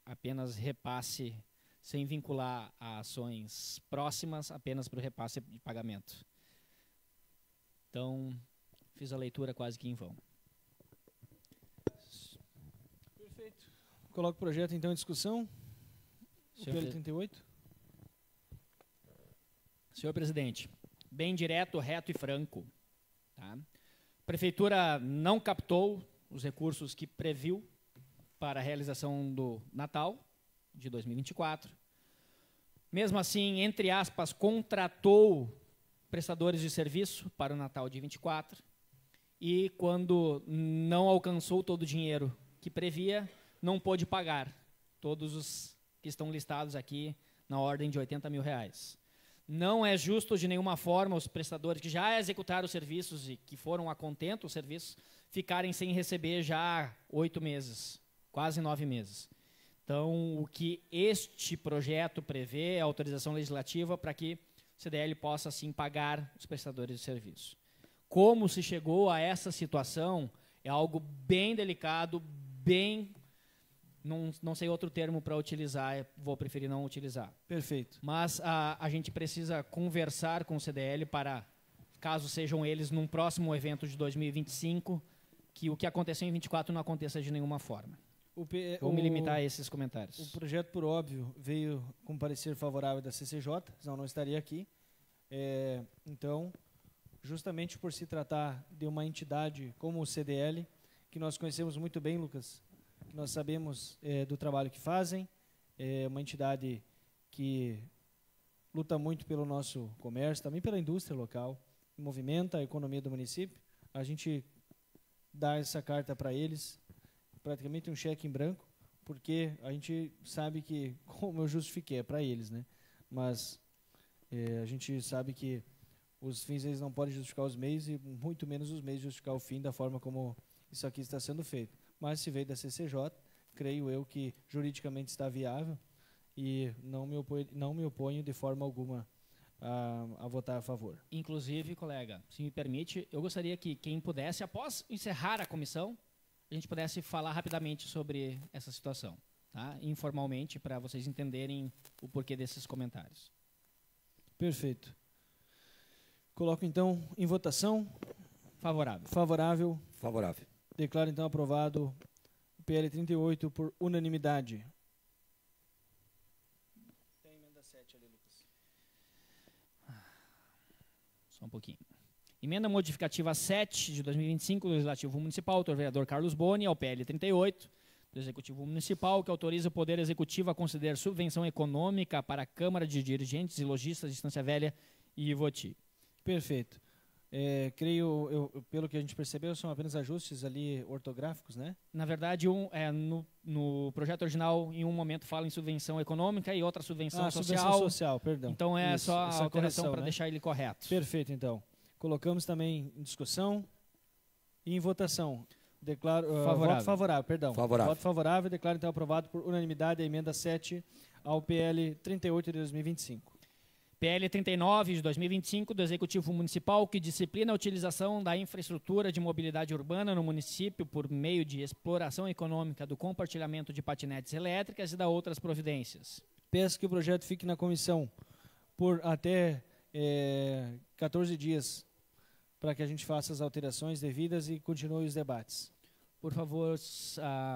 [SPEAKER 2] apenas repasse sem vincular a ações próximas, apenas para o repasse de pagamento. Então, fiz a leitura quase que em vão.
[SPEAKER 1] Perfeito. Coloco o projeto, então, em discussão. O PL 38.
[SPEAKER 2] Senhor presidente, bem direto, reto e franco. Tá? A Prefeitura não captou os recursos que previu para a realização do Natal de 2024. Mesmo assim, entre aspas, contratou prestadores de serviço para o Natal de 24 e, quando não alcançou todo o dinheiro que previa, não pôde pagar todos os que estão listados aqui na ordem de R$80 mil. Não é justo de nenhuma forma os prestadores que já executaram os serviços e que foram a contento os serviços ficarem sem receber já 8 meses, quase 9 meses. Então, o que este projeto prevê é autorização legislativa para que o CDL possa, sim, pagar os prestadores de serviço. Como se chegou a essa situação é algo bem delicado, bem... Não sei outro termo para utilizar, vou preferir não utilizar.
[SPEAKER 1] Perfeito.
[SPEAKER 2] Mas a gente precisa conversar com o CDL para, caso sejam eles num próximo evento de 2025, que o que aconteceu em 24 não aconteça de nenhuma forma. Vou me limitar a esses comentários.
[SPEAKER 1] O projeto, por óbvio, veio com parecer favorável da CCJ, senão não estaria aqui. Então, justamente por se tratar de uma entidade como o CDL, que nós conhecemos muito bem, Lucas, que nós sabemos do trabalho que fazem, é uma entidade que luta muito pelo nosso comércio, também pela indústria local, movimenta a economia do município. A gente dá essa carta para eles, praticamente um cheque em branco, porque a gente sabe que, como eu justifiquei, é para eles, né? Mas a gente sabe que os fins eles não podem justificar os meios e muito menos os meios justificar o fim da forma como isso aqui está sendo feito. Mas se veio da CCJ, creio eu que juridicamente está viável e não me oponho de forma alguma a votar a favor.
[SPEAKER 2] Inclusive, colega, se me permite, eu gostaria que quem pudesse, após encerrar a comissão, a gente pudesse falar rapidamente sobre essa situação, tá? Informalmente, para vocês entenderem o porquê desses comentários.
[SPEAKER 1] Perfeito. Coloco então em votação.
[SPEAKER 2] Favorável.
[SPEAKER 1] Favorável.
[SPEAKER 8] Favorável.
[SPEAKER 1] Declaro então aprovado o PL 38 por unanimidade. Tem emenda 7 ali, Lucas.
[SPEAKER 2] Só um pouquinho. Emenda modificativa 7 de 2025 do Legislativo Municipal, autor vereador Carlos Boni, ao PL 38 do Executivo Municipal, que autoriza o Poder Executivo a conceder subvenção econômica para a Câmara de Dirigentes e Lojistas de Estância Velha e Ivoti.
[SPEAKER 1] Perfeito. Pelo que a gente percebeu, são apenas ajustes ali ortográficos, né?
[SPEAKER 2] Na verdade, no projeto original, em um momento fala em subvenção econômica e outra subvenção social.
[SPEAKER 1] Subvenção social, perdão.
[SPEAKER 2] Então é
[SPEAKER 1] Isso,
[SPEAKER 2] só
[SPEAKER 1] essa
[SPEAKER 2] a alteração
[SPEAKER 1] correção,
[SPEAKER 2] para
[SPEAKER 1] né?
[SPEAKER 2] deixar ele correto.
[SPEAKER 1] Perfeito, então. Colocamos também em discussão e em votação. Declaro
[SPEAKER 2] Favorável.
[SPEAKER 1] voto favorável, perdão.
[SPEAKER 8] Favorável.
[SPEAKER 1] Voto favorável, declaro então aprovado por unanimidade a emenda 7 ao PL 38 de 2025.
[SPEAKER 2] PL 39 de 2025 do Executivo Municipal, que disciplina a utilização da infraestrutura de mobilidade urbana no município por meio de exploração econômica do compartilhamento de patinetes elétricas e da outras providências.
[SPEAKER 1] Peço que o projeto fique na comissão por até 14 dias para que a gente faça as alterações devidas e continue os debates.
[SPEAKER 2] Por favor,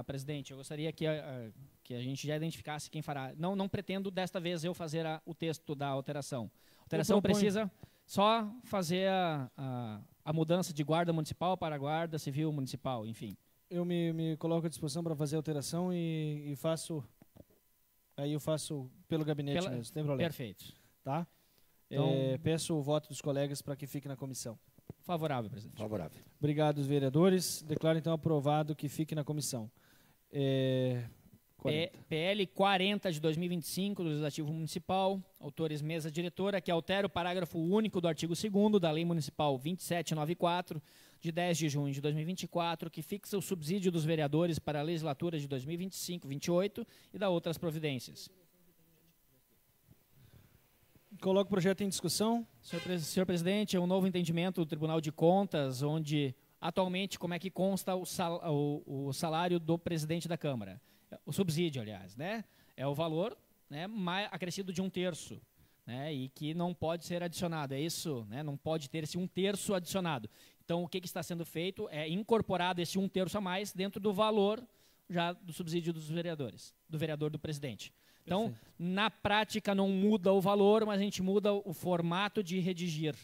[SPEAKER 2] presidente, eu gostaria que a gente já identificasse quem fará. Não pretendo desta vez eu fazer o texto da alteração. A alteração precisa só fazer a mudança de guarda municipal para guarda civil municipal, enfim.
[SPEAKER 1] Eu me coloco à disposição para fazer a alteração e faço. Aí eu faço pelo gabinete mesmo, sem problema.
[SPEAKER 2] Perfeito.
[SPEAKER 1] Tá?
[SPEAKER 2] Então,
[SPEAKER 1] peço o voto dos colegas para que fique na comissão.
[SPEAKER 2] Favorável, presidente.
[SPEAKER 8] Favorável.
[SPEAKER 1] Obrigado, vereadores. Declaro então aprovado que fique na comissão. 40.
[SPEAKER 2] PL 40 de 2025 do Legislativo Municipal, autores mesa diretora, que altera o parágrafo único do artigo 2º da Lei Municipal 2794, de 10 de junho de 2024, que fixa o subsídio dos vereadores para a legislatura de 2025-28 e da outras providências.
[SPEAKER 1] Coloco o projeto em discussão.
[SPEAKER 2] Senhor presidente, é um novo entendimento do Tribunal de Contas, onde atualmente como é que consta o salário do presidente da Câmara. O subsídio, aliás, né? É o valor, né, acrescido de 1/3, né, e que não pode ser adicionado. É isso, né? Não pode ter esse 1/3 adicionado. Então, o que está sendo feito é incorporado esse 1/3 a mais dentro do valor já do subsídio dos vereadores, do vereador do presidente. Então, na prática, não muda o valor, mas a gente muda o formato de redigir.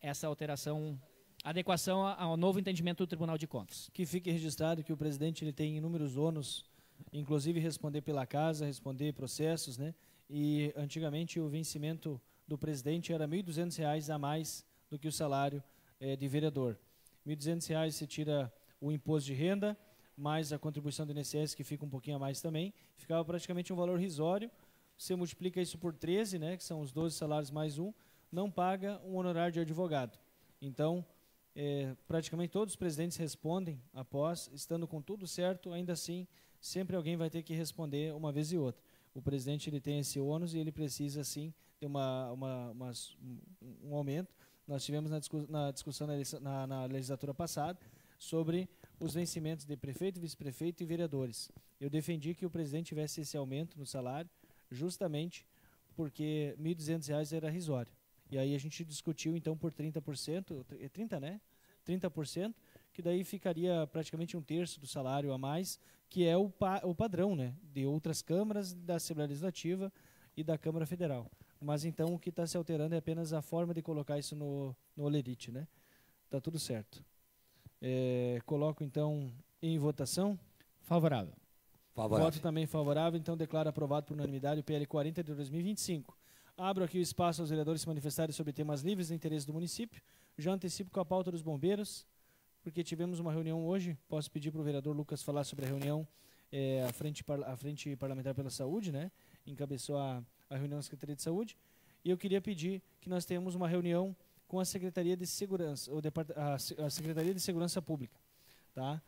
[SPEAKER 2] Essa alteração, adequação ao novo entendimento do Tribunal de Contas.
[SPEAKER 1] Que fique registrado que o presidente ele tem inúmeros ônus, inclusive responder pela casa, responder processos, né? E antigamente o vencimento do presidente era R$ 1.200 a mais do que o salário de vereador. R$ 1.200 se tira o imposto de renda, mais a contribuição do INSS, que fica um pouquinho a mais também. Ficava praticamente um valor risório. Você multiplica isso por 13, né, que são os 12 salários mais um, não paga um honorário de advogado. Então, praticamente todos os presidentes respondem após, estando com tudo certo, ainda assim, sempre alguém vai ter que responder uma vez e outra. O presidente ele tem esse ônus e ele precisa, sim, ter um aumento. Nós tivemos na discussão na legislatura passada sobre os vencimentos de prefeito, vice-prefeito e vereadores. Eu defendi que o presidente tivesse esse aumento no salário, justamente porque R$ 1.200 era risório. E aí a gente discutiu, então, por 30%, 30%, né? 30%, que daí ficaria praticamente 1/3 do salário a mais, que é o padrão, né, de outras câmaras, da Assembleia Legislativa e da Câmara Federal. Mas então o que está se alterando é apenas a forma de colocar isso no Olerite, né? Está tudo certo. Coloco então em votação.
[SPEAKER 2] Favorável.
[SPEAKER 8] Favorável.
[SPEAKER 1] Voto também favorável, então declaro aprovado por unanimidade o PL 40 de 2025. Abro aqui o espaço aos vereadores se manifestarem sobre temas livres de interesse do município. Já antecipo com a pauta dos bombeiros, porque tivemos uma reunião hoje. Posso pedir para o vereador Lucas falar sobre a reunião, a frente Parlamentar pela Saúde, né? Encabeçou a reunião da Secretaria de Saúde. E eu queria pedir que nós tenhamos uma reunião com a Secretaria de Segurança, a Secretaria de Segurança Pública, tá?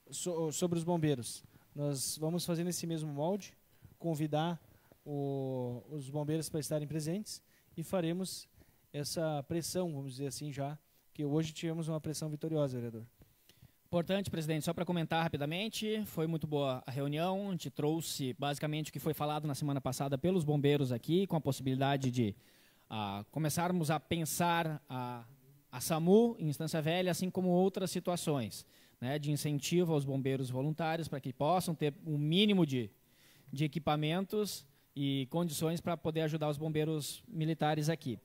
[SPEAKER 1] Sobre os bombeiros. Nós vamos fazer nesse mesmo molde, convidar os bombeiros para estarem presentes e faremos essa pressão, vamos dizer assim, já que hoje tivemos uma pressão vitoriosa, vereador.
[SPEAKER 2] Importante, presidente, só para comentar rapidamente, foi muito boa a reunião, a gente trouxe basicamente o que foi falado na semana passada pelos bombeiros aqui, com a possibilidade de começarmos a pensar a SAMU em Estância Velha, assim como outras situações, né, de incentivo aos bombeiros voluntários para que possam ter um mínimo de equipamentos e condições para poder ajudar os bombeiros militares aqui.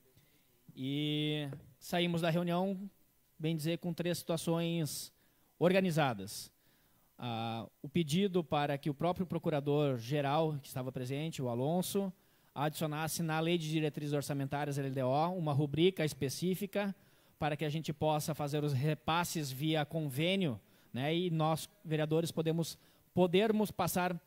[SPEAKER 2] E saímos da reunião, bem dizer, com 3 situações organizadas. O pedido para que o próprio procurador-geral, que estava presente, o Alonso, adicionasse na Lei de Diretrizes Orçamentárias, LDO, uma rubrica específica para que a gente possa fazer os repasses via convênio, né, e nós, vereadores, podermos passar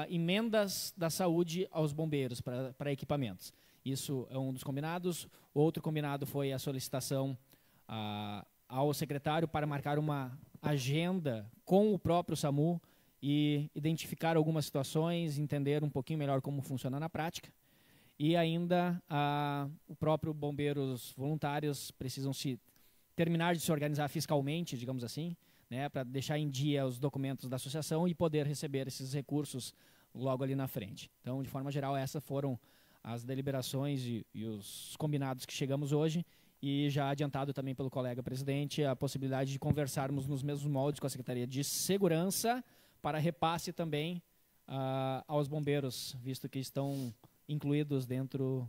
[SPEAKER 2] emendas da saúde aos bombeiros para equipamentos. Isso é um dos combinados. Outro combinado foi a solicitação ao secretário para marcar uma agenda com o próprio SAMU e identificar algumas situações, entender um pouquinho melhor como funciona na prática. E ainda o próprio bombeiros voluntários precisam terminar de se organizar fiscalmente, digamos assim, né, para deixar em dia os documentos da associação e poder receber esses recursos logo ali na frente. Então, de forma geral, essas foram as deliberações e os combinados que chegamos hoje, e já adiantado também pelo colega presidente a possibilidade de conversarmos nos mesmos moldes com a Secretaria de Segurança para repasse também aos bombeiros, visto que estão incluídos dentro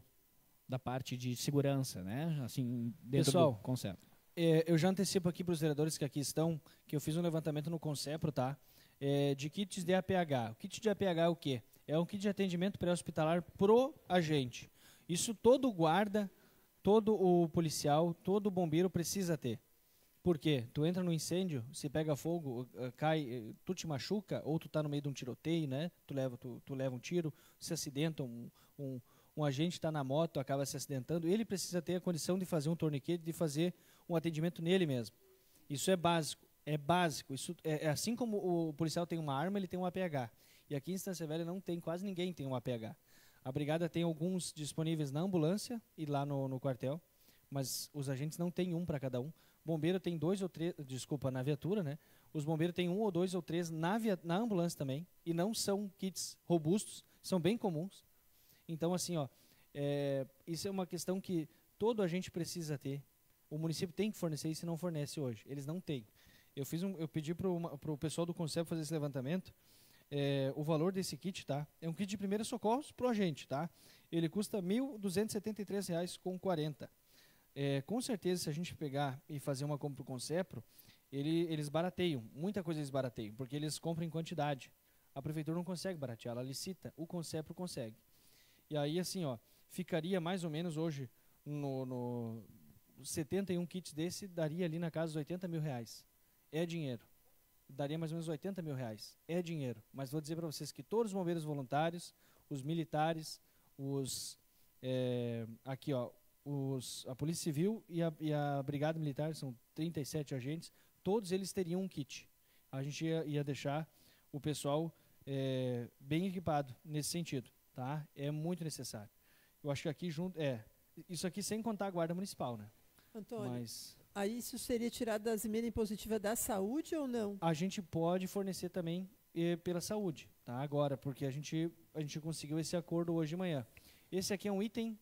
[SPEAKER 2] da parte de segurança, né? Assim, dentro do conceito.
[SPEAKER 1] Eu já antecipo aqui para os vereadores que aqui estão, que eu fiz um levantamento no Concepro, tá? De kits de APH. O kit de APH é o quê? É um kit de atendimento pré-hospitalar pro agente. Isso todo guarda, todo o policial, todo bombeiro precisa ter. Por quê? Tu entra no incêndio, se pega fogo, cai, tu te machuca, ou tu tá no meio de um tiroteio, né? Tu leva um tiro, se acidenta, um agente está na moto, acaba se acidentando, ele precisa ter a condição de fazer um torniquete, de fazer um atendimento nele mesmo. Isso é básico, é básico. Isso é assim como o policial tem uma arma, ele tem um APH. E aqui em Estância Velha não tem, quase ninguém tem um APH. A brigada tem alguns disponíveis na ambulância e lá no quartel, mas os agentes não têm um para cada um. Bombeiro tem 2 ou 3, desculpa, na viatura, né? Os bombeiros têm 1 ou 2 ou 3 na ambulância também, e não são kits robustos, são bem comuns. Então, assim, isso é uma questão que todo agente precisa ter. O município tem que fornecer isso e não fornece hoje. Eles não têm. Eu pedi para o pessoal do Conselho fazer esse levantamento. O valor desse kit, tá? É um kit de primeiros socorros pro agente, tá? Ele custa R$ 1.273,40. Com certeza, se a gente pegar e fazer uma compra pro Concepro, eles barateiam. Muita coisa eles barateiam, porque eles compram em quantidade. A prefeitura não consegue baratear, ela licita. O Concepro consegue. E aí, assim, ficaria mais ou menos hoje no 71 kits desse, daria ali na casa dos R$ 80 mil. É dinheiro. Daria mais ou menos R$ 80 mil. É dinheiro. Mas vou dizer para vocês que todos os bombeiros voluntários, os militares, a Polícia Civil e a Brigada Militar, são 37 agentes, todos eles teriam um kit. A gente ia deixar o pessoal bem equipado nesse sentido. Tá? É muito necessário. Eu acho que aqui junto... isso aqui sem contar a Guarda Municipal, né?
[SPEAKER 9] Antônio, aí isso seria tirado das emendas impositivas da saúde ou não?
[SPEAKER 1] A gente pode fornecer também pela saúde, tá? Agora, porque a gente conseguiu esse acordo hoje de manhã. Esse aqui é um item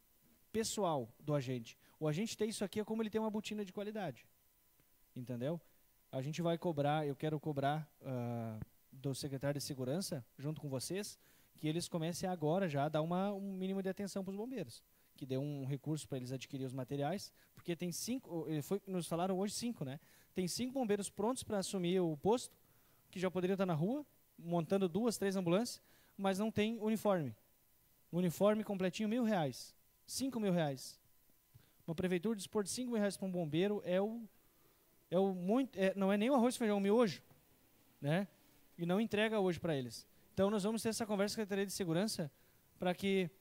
[SPEAKER 1] pessoal do agente. O agente ter isso aqui é como ele tem uma botina de qualidade. Entendeu? A gente vai cobrar, eu quero cobrar do secretário de Segurança, junto com vocês, que eles comecem agora já a dar um mínimo de atenção para os bombeiros. Que dê um recurso para eles adquirirem os materiais, porque tem 5, nos falaram hoje 5, né? Tem 5 bombeiros prontos para assumir o posto, que já poderiam estar na rua, montando 2, 3 ambulâncias, mas não tem uniforme. Uniforme completinho, R$ 1.000, R$ 5.000. Uma prefeitura dispor de R$ 5.000 para um bombeiro não é nem o arroz, feijão, miojo, né? E não entrega hoje para eles. Então nós vamos ter essa conversa com a Secretaria de Segurança para que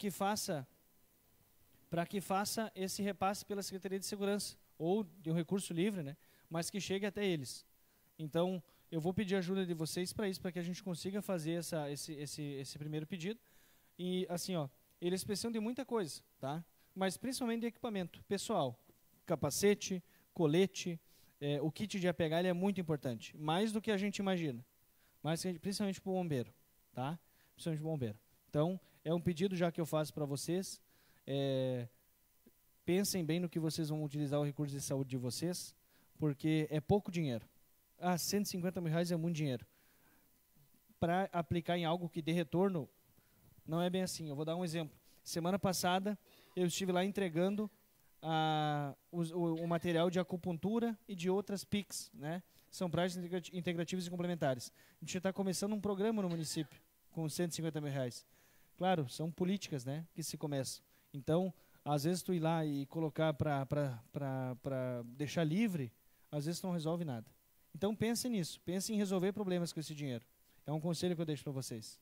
[SPEAKER 1] faça esse repasse pela Secretaria de Segurança, ou de um recurso livre, né, mas que chegue até eles. Então, eu vou pedir ajuda de vocês para isso, para que a gente consiga fazer esse primeiro pedido. E assim, ó, eles precisam de muita coisa, tá? Mas principalmente de equipamento pessoal, capacete, colete, o kit de APH ele é muito importante, mais do que a gente imagina, principalmente para o bombeiro, tá? Principalmente para o bombeiro. Então, é um pedido já que eu faço para vocês. Pensem bem no que vocês vão utilizar o recurso de saúde de vocês, porque é pouco dinheiro. Ah, 150 mil reais é muito dinheiro. Para aplicar em algo que dê retorno, não é bem assim. Eu vou dar um exemplo. Semana passada, eu estive lá entregando o material de acupuntura e de outras PICs, né? São práticas integrativas e complementares. A gente está começando um programa no município com 150 mil reais. Claro, são políticas, né, que se começam. Então, às vezes tu ir lá e colocar para deixar livre, às vezes não resolve nada. Então pense nisso, pense em resolver problemas com esse dinheiro. É um conselho que eu deixo para vocês.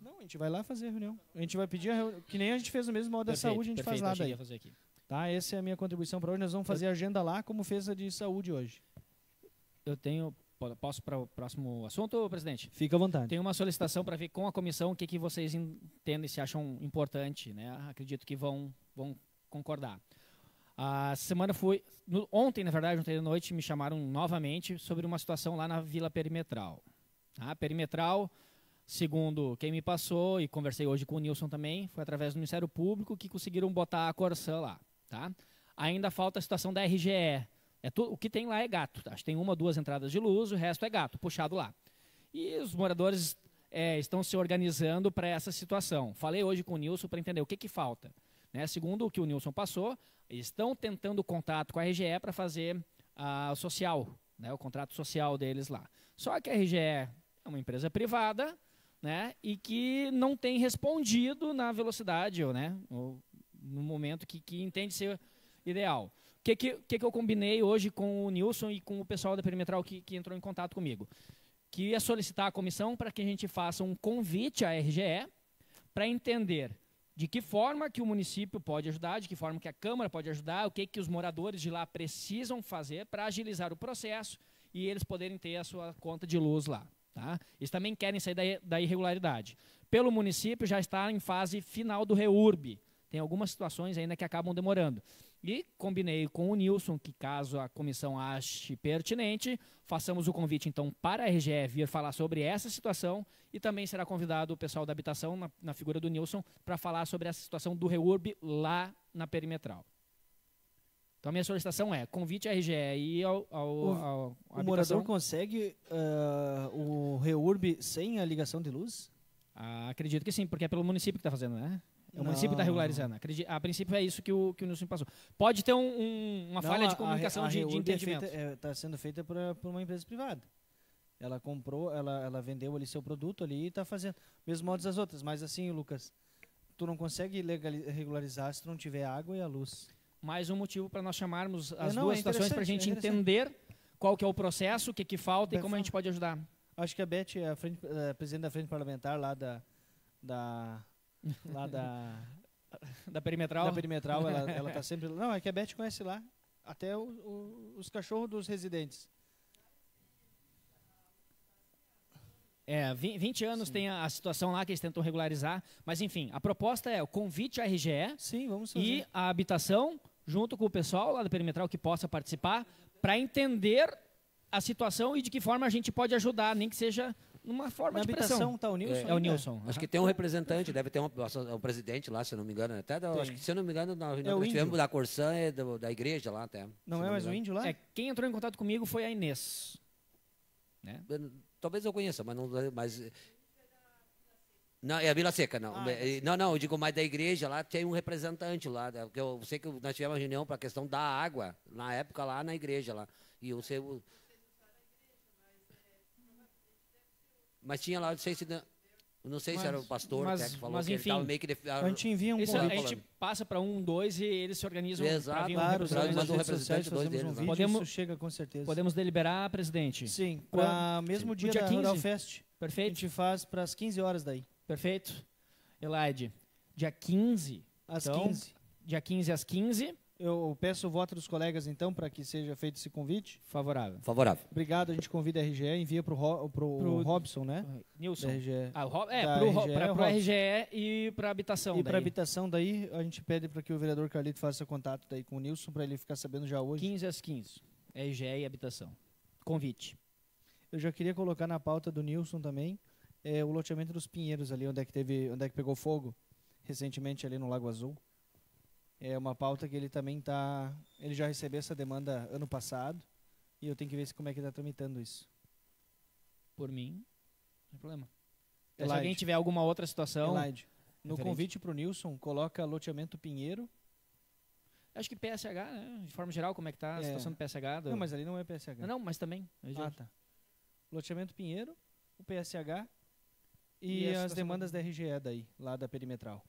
[SPEAKER 1] Não, a gente vai lá fazer a reunião. A gente vai pedir, que nem a gente fez no mesmo modo da saúde, a gente faz lá daí.
[SPEAKER 2] Fazer aqui.
[SPEAKER 1] Tá, essa é a minha contribuição para hoje. Nós vamos fazer a agenda lá, como fez a de saúde hoje.
[SPEAKER 2] Posso para o próximo assunto, presidente?
[SPEAKER 1] Fica à vontade.
[SPEAKER 2] Tem uma solicitação para ver com a comissão o que vocês entendem e se acham importante, né? Acredito que vão concordar. A semana ontem, na verdade, ontem de noite, me chamaram novamente sobre uma situação lá na Vila Perimetral. A Perimetral, segundo quem me passou, e conversei hoje com o Nilson também, foi através do Ministério Público que conseguiram botar a Corsã lá. Tá? Ainda falta a situação da RGE. O que tem lá é gato. Acho que tem 1 ou 2 entradas de luz, o resto é gato, puxado lá. E os moradores estão se organizando para essa situação. Falei hoje com o Nilson para entender o que falta. Né? Segundo o que o Nilson passou, eles estão tentando contato com a RGE para fazer o social, né? O contrato social deles lá. Só que a RGE é uma empresa privada, né? E que não tem respondido na velocidade, né? No momento que entende ser ideal. O que eu combinei hoje com o Nilson e com o pessoal da Perimetral que entrou em contato comigo? Que ia solicitar à comissão para que a gente faça um convite à RGE para entender de que forma que o município pode ajudar, de que forma que a Câmara pode ajudar, o que os moradores de lá precisam fazer para agilizar o processo e eles poderem ter a sua conta de luz lá. Tá? Eles também querem sair da irregularidade. Pelo município já está em fase final do REURB. Tem algumas situações ainda que acabam demorando. E combinei com o Nilson que, caso a comissão ache pertinente, façamos o convite, então, para a RGE vir falar sobre essa situação e também será convidado o pessoal da habitação, na figura do Nilson, para falar sobre essa situação do REURB lá na Perimetral. Então, a minha solicitação é convite à RGE e
[SPEAKER 1] o morador consegue o REURB sem a ligação de luz?
[SPEAKER 2] Acredito que sim, porque é pelo município que está fazendo, né? É o município que está regularizando. A princípio é isso que o Nilson passou. Pode ter uma falha de comunicação de entendimento.
[SPEAKER 1] Está sendo feita por uma empresa privada. Ela comprou, ela vendeu ali seu produto ali e está fazendo. Mesmo modo das outras. Mas assim, Lucas, tu não consegue regularizar se tu não tiver água e a luz.
[SPEAKER 2] Mais um motivo para nós chamarmos as duas situações para a gente entender qual que é o processo, o que falta e como a gente pode ajudar.
[SPEAKER 1] Acho que a Beth é a presidente da frente parlamentar lá da
[SPEAKER 2] Perimetral.
[SPEAKER 1] Da Perimetral, ela está sempre... Não, é que a Beth conhece lá até os cachorros dos residentes.
[SPEAKER 2] 20 anos. Sim. Tem a situação lá que eles tentam regularizar, mas enfim, a proposta é o convite à RGE.
[SPEAKER 1] Sim, vamos fazer.
[SPEAKER 2] E a habitação, junto com o pessoal lá da Perimetral que possa participar, para entender a situação e de que forma a gente pode ajudar, nem que seja numa forma de pressão.
[SPEAKER 1] Na habitação está o Nilson?
[SPEAKER 2] É o Nilson.
[SPEAKER 8] Acho que tem um representante, deve ter o presidente lá, se eu não me engano. Acho que, se eu não me engano, na reunião que tivemos da Corsã e da igreja lá até.
[SPEAKER 1] Não é mais o índio lá?
[SPEAKER 2] Quem entrou em contato comigo foi a Inês. Né?
[SPEAKER 8] Talvez eu conheça, mas não... Não, é a Vila Seca, não. Não, eu digo mais da igreja lá, tem um representante lá. Porque eu sei que nós tivemos uma reunião para a questão da água, na época lá na igreja lá. E eu sei... Mas tinha lá, não sei se era o pastor que falou que
[SPEAKER 2] enfim,
[SPEAKER 8] ele estava meio que...
[SPEAKER 1] A gente envia um
[SPEAKER 2] convite. A gente passa para 1, 2 e eles se organizam.
[SPEAKER 8] Exato,
[SPEAKER 1] claro,
[SPEAKER 8] manda um representante, 2 deles.
[SPEAKER 1] Isso chega com certeza.
[SPEAKER 2] Podemos deliberar, presidente?
[SPEAKER 1] Sim, para mesmo dia da Rural Fest.
[SPEAKER 2] Perfeito.
[SPEAKER 1] A gente faz para as 15 horas daí.
[SPEAKER 2] Perfeito. Elaide, dia 15.
[SPEAKER 1] Às 15.
[SPEAKER 2] Dia 15 às 15.
[SPEAKER 1] Eu peço o voto dos colegas, então, para que seja feito esse convite.
[SPEAKER 2] Favorável.
[SPEAKER 8] Favorável.
[SPEAKER 1] Obrigado, a gente convida a RGE, envia para o Robson, né?
[SPEAKER 2] Nilson.
[SPEAKER 1] Da RGE.
[SPEAKER 2] Para o RGE e para habitação.
[SPEAKER 1] E para habitação, daí, a gente pede para que o vereador Carlito faça contato daí com o Nilson, para ele ficar sabendo já hoje.
[SPEAKER 2] 15 às 15. RGE e habitação. Convite.
[SPEAKER 1] Eu já queria colocar na pauta do Nilson também o loteamento dos Pinheiros ali, onde é que pegou fogo recentemente ali no Lago Azul. É uma pauta que ele também tá. Ele já recebeu essa demanda ano passado e eu tenho que ver como é que está tramitando isso.
[SPEAKER 2] Por mim, não tem problema.
[SPEAKER 1] Elaide.
[SPEAKER 2] Se alguém tiver alguma outra situação.
[SPEAKER 1] Elaide, no
[SPEAKER 2] referente.
[SPEAKER 1] convite para o Nilson, coloca loteamento Pinheiro.
[SPEAKER 2] Acho que PSH, né? De forma geral, como é que tá a situação do PSH?
[SPEAKER 1] Não, mas ali não é PSH.
[SPEAKER 2] Não, mas também.
[SPEAKER 1] Tá. Loteamento Pinheiro, o PSH e as demandas da RGE daí, lá da perimetral.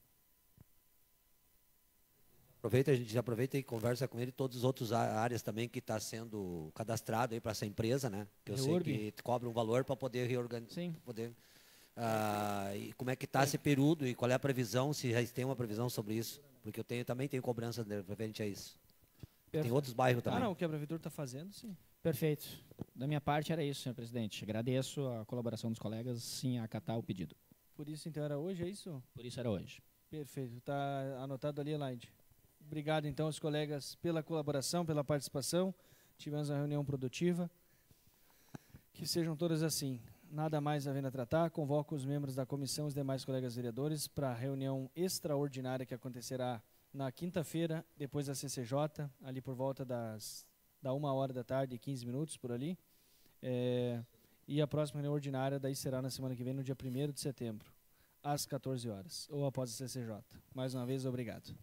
[SPEAKER 8] A gente aproveita e conversa com ele todas as outras áreas também que está sendo cadastrado aí para essa empresa, né? Que eu sei que cobra um valor para poder reorganizar.
[SPEAKER 2] Sim.
[SPEAKER 8] E como é que está esse período e qual é a previsão, se já tem uma previsão sobre isso? Porque eu também tenho cobrança referente a isso. Tem outros bairros também.
[SPEAKER 1] O quebra-vidro está fazendo, sim.
[SPEAKER 2] Perfeito. Da minha parte era isso, senhor presidente. Agradeço a colaboração dos colegas, sim, a acatar o pedido.
[SPEAKER 1] Por isso, então, era hoje, é isso?
[SPEAKER 2] Por isso era hoje.
[SPEAKER 1] Perfeito. Está anotado ali, Elaide. Obrigado, então, aos colegas pela colaboração, pela participação. Tivemos uma reunião produtiva. Que sejam todas assim. Nada mais havendo a tratar. Convoco os membros da comissão e os demais colegas vereadores para a reunião extraordinária que acontecerá na quinta-feira, depois da CCJ, ali por volta da 1h da tarde, 15 minutos, por ali. E a próxima reunião ordinária daí será na semana que vem, no dia 1º de setembro, às 14 horas, ou após a CCJ. Mais uma vez, obrigado.